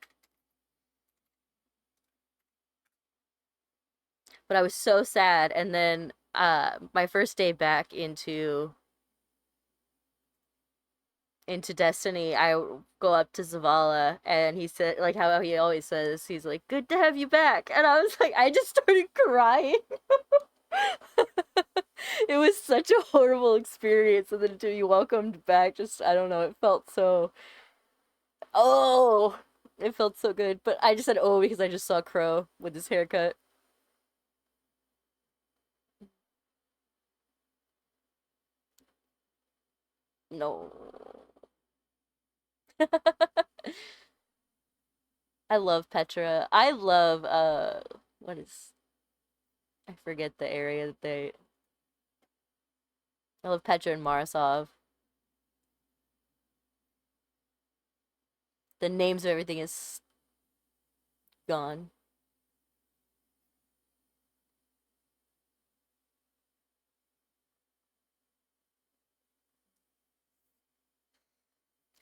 But I was so sad, and then, my first day back into Destiny, I go up to Zavala and he said, like how he always says, he's like, "Good to have you back." And I was like, I just started crying. It was such a horrible experience, and then to be welcomed back, just, I don't know, it felt so, oh, it felt so good. But I just said, oh, because I just saw Crow with his haircut. No. I love Petra. I love, what is, I forget the area that I love Petra and Marasov. The names of everything is gone.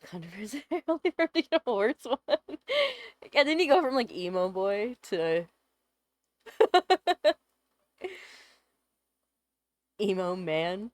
Controversy. I only heard the worst one. And then you go from like emo boy to emo man.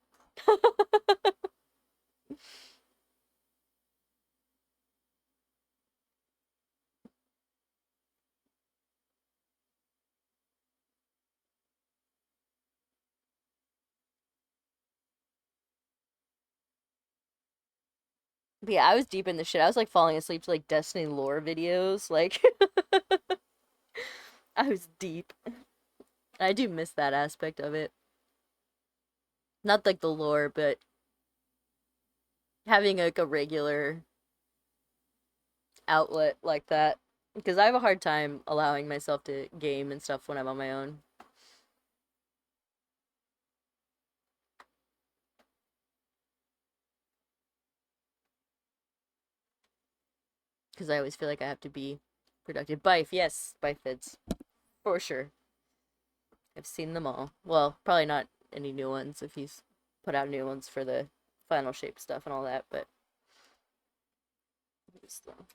But yeah, I was deep in the shit. I was like falling asleep to like Destiny lore videos. Like I was deep. I do miss that aspect of it. Not like the lore, but having like a regular outlet like that. Because I have a hard time allowing myself to game and stuff when I'm on my own. Because I always feel like I have to be productive. Bife, yes, Bife fits. For sure. I've seen them all. Well, probably not any new ones if he's put out new ones for the final shape stuff and all that, but still.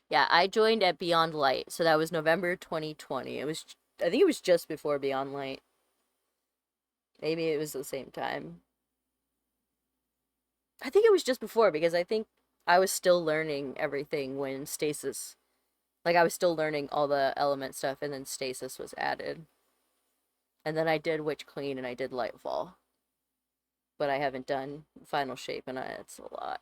Yeah, I joined at Beyond Light, so that was November 2020. I think it was just before Beyond Light. Maybe it was the same time. I think it was just before because I think I was still learning everything when Stasis, like I was still learning all the element stuff, and then Stasis was added. And then I did Witch Queen and I did Lightfall. But I haven't done Final Shape, and it's a lot.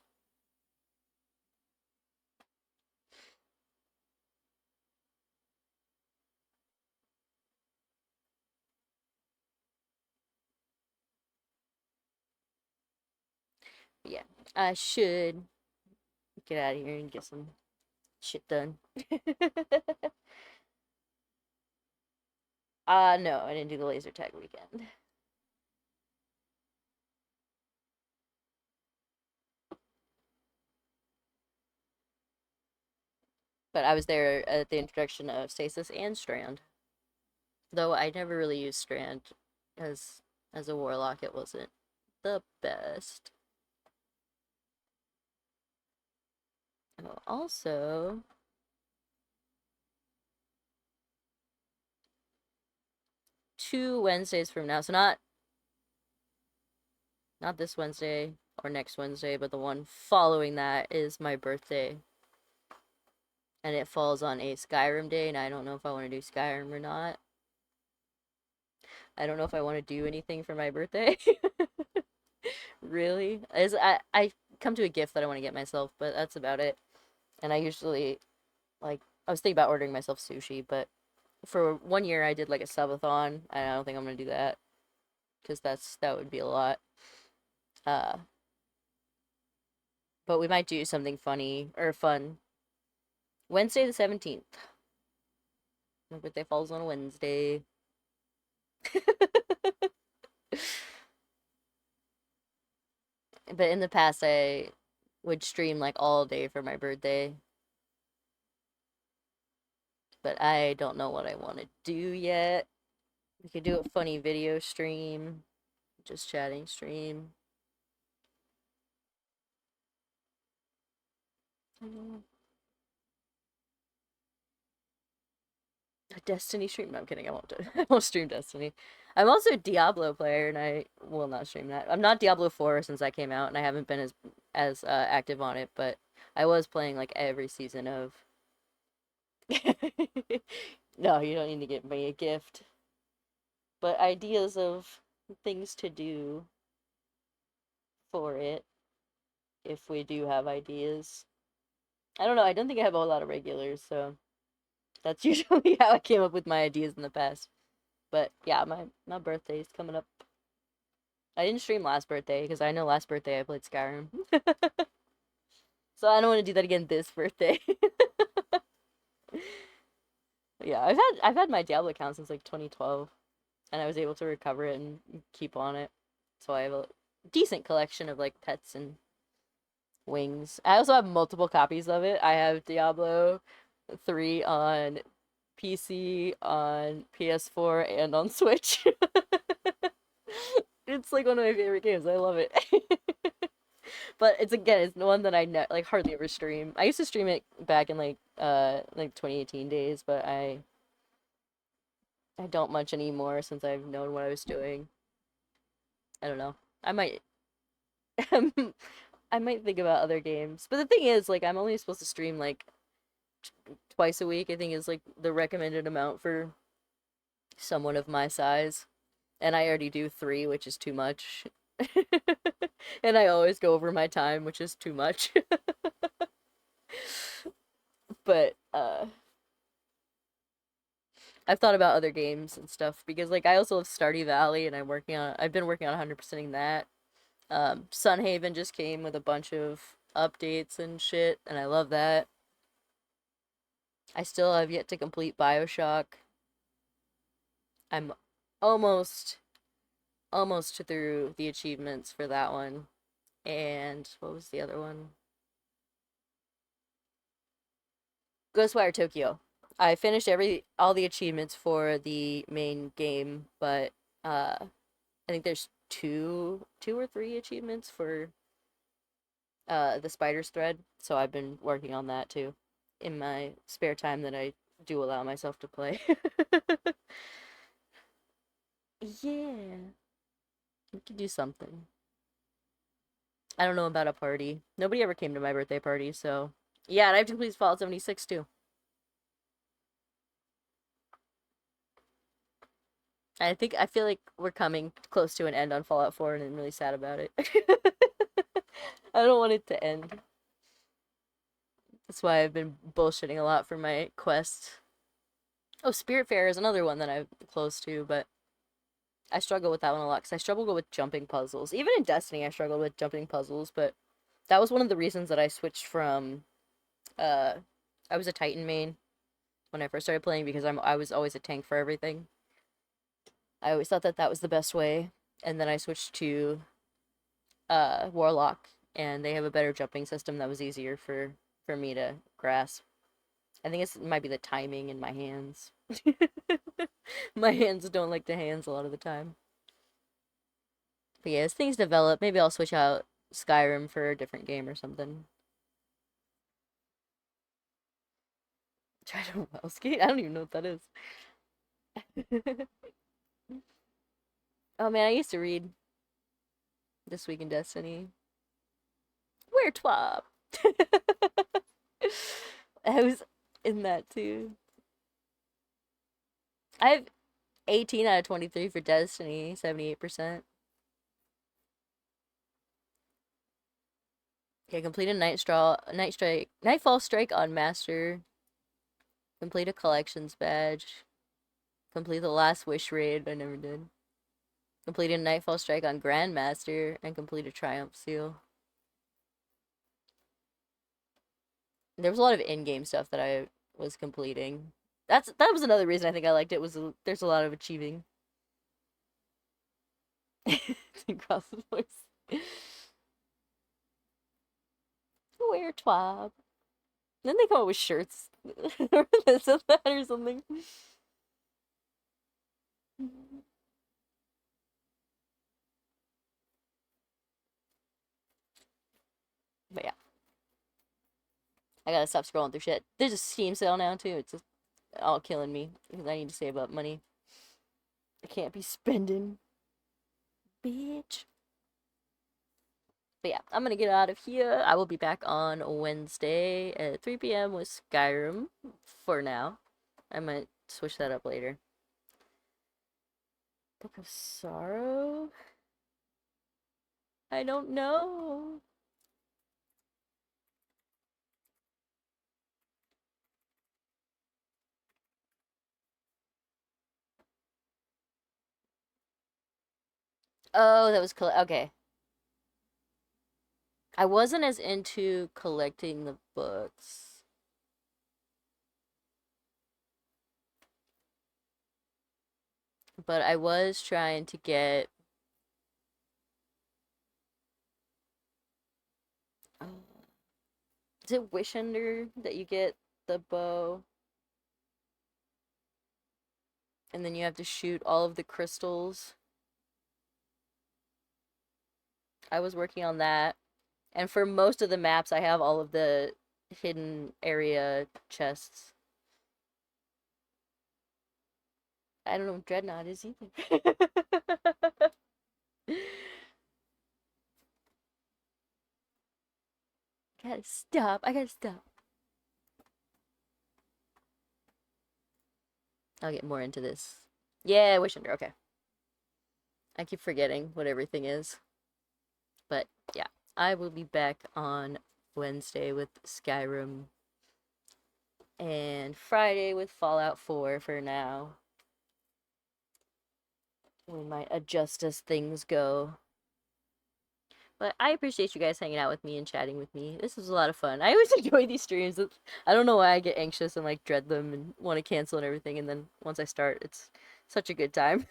Yeah, I should get out of here and get some shit done. No, I didn't do the laser tag weekend. But I was there at the introduction of Stasis and Strand. Though I never really used Strand as a warlock, it wasn't the best. Oh, also, 2 Wednesdays from now, so not this Wednesday or next Wednesday, but the one following that is my birthday. And it falls on a Skyrim day, and I don't know if I want to do Skyrim or not. I don't know if I want to do anything for my birthday. Really. I come to a gift that I want to get myself, but that's about it. And I usually, like, I was thinking about ordering myself sushi, but for 1 year I did like a subathon, and I don't think I'm gonna do that. Because that would be a lot. Uh, but we might do something funny, or fun. Wednesday the 17th. My birthday falls on a Wednesday. But in the past, I would stream like all day for my birthday. But I don't know what I want to do yet. We could do a funny video stream, just chatting stream. A Destiny stream? No, I'm kidding. I won't do. I won't stream Destiny. I'm also a Diablo player, and I will not stream that. I'm not Diablo 4 since that came out, and I haven't been as active on it. But I was playing like every season of. No, you don't need to get me a gift. But ideas of things to do for it, if we do have ideas. I don't know. I don't think I have a whole lot of regulars, so that's usually how I came up with my ideas in the past. But yeah, my birthday's coming up. I didn't stream last birthday because I know last birthday I played Skyrim. So I don't want to do that again this birthday. Yeah, I've had my Diablo account since like 2012, and I was able to recover it and keep on it. So I have a decent collection of like pets and wings. I also have multiple copies of it. I have Diablo 3 on PC, on PS4, and on Switch. It's like one of my favorite games. I love it. But it's one that I like hardly ever stream. I used to stream it back in like 2018 days, but I don't much anymore since I've known what I was doing. I don't know. I might I might think about other games. But the thing is, like, I'm only supposed to stream like twice a week, I think is like the recommended amount for someone of my size. And I already do 3, which is too much. And I always go over my time, which is too much. But I've thought about other games and stuff because like I also have Stardew Valley and I've been working on 100%ing that. Sunhaven just came with a bunch of updates and shit, and I love that. I still have yet to complete BioShock. I'm almost through the achievements for that one. And what was the other one? Ghostwire Tokyo. I finished all the achievements for the main game, but I think there's two or three achievements for the spider's thread, so I've been working on that too in my spare time that I do allow myself to play. Yeah, we could do something. I don't know about a party. Nobody ever came to my birthday party, so yeah, and I have to complete Fallout 76 too. I feel like we're coming close to an end on Fallout 4 and I'm really sad about it. I don't want it to end. That's why I've been bullshitting a lot for my quest. Oh, Spiritfarer is another one that I'm close to, but I struggle with that one a lot because I struggle with jumping puzzles. Even in Destiny, I struggle with jumping puzzles, but that was one of the reasons that I switched from, uh, I was a Titan main when I first started playing because I was always a tank for everything. I always thought that that was the best way, and then I switched to, Warlock, and they have a better jumping system that was easier for me to grasp. I think it might be the timing in my hands. My hands don't like the hands a lot of the time. But yeah, as things develop, maybe I'll switch out Skyrim for a different game or something. Shadow Wellskate? I don't even know what that is. Oh man, I used to read This Week in Destiny. Where Twab? I was in that too. I have 18 out of 23 for Destiny, 78%. Okay, complete a Nightfall Strike on Master. Complete a collections badge. Complete the Last Wish raid. I never did. Complete a Nightfall Strike on Grandmaster and complete a Triumph Seal. There was a lot of in-game stuff that I was completing. That was another reason I think I liked it was there's a lot of achieving. Cross the voice. Wear twab. Then they come up with shirts. This and that or something. But yeah. I gotta stop scrolling through shit. There's a Steam sale now too. It's just all killing me because I need to save up money. I can't be spending. Bitch. But yeah, I'm gonna get out of here. I will be back on Wednesday at 3 p.m. with Skyrim for now. I might switch that up later. Book of Sorrow? I don't know. Oh, that was okay. I wasn't as into collecting the books. But I was trying to get is it Wishender that you get the bow? And then you have to shoot all of the crystals. I was working on that. And for most of the maps, I have all of the hidden area chests. I don't know what Dreadnought is either. Gotta stop. I gotta stop. I'll get more into this. Yeah, Wishender. Okay. I keep forgetting what everything is. But yeah, I will be back on Wednesday with Skyrim. And Friday with Fallout 4 for now. We might adjust as things go. But I appreciate you guys hanging out with me and chatting with me. This was a lot of fun. I always enjoy these streams. I don't know why I get anxious and like dread them and want to cancel and everything. And then once I start, it's such a good time.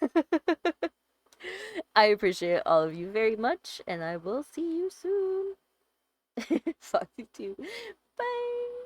I appreciate all of you very much, and I will see you soon. Fuck you too. Bye.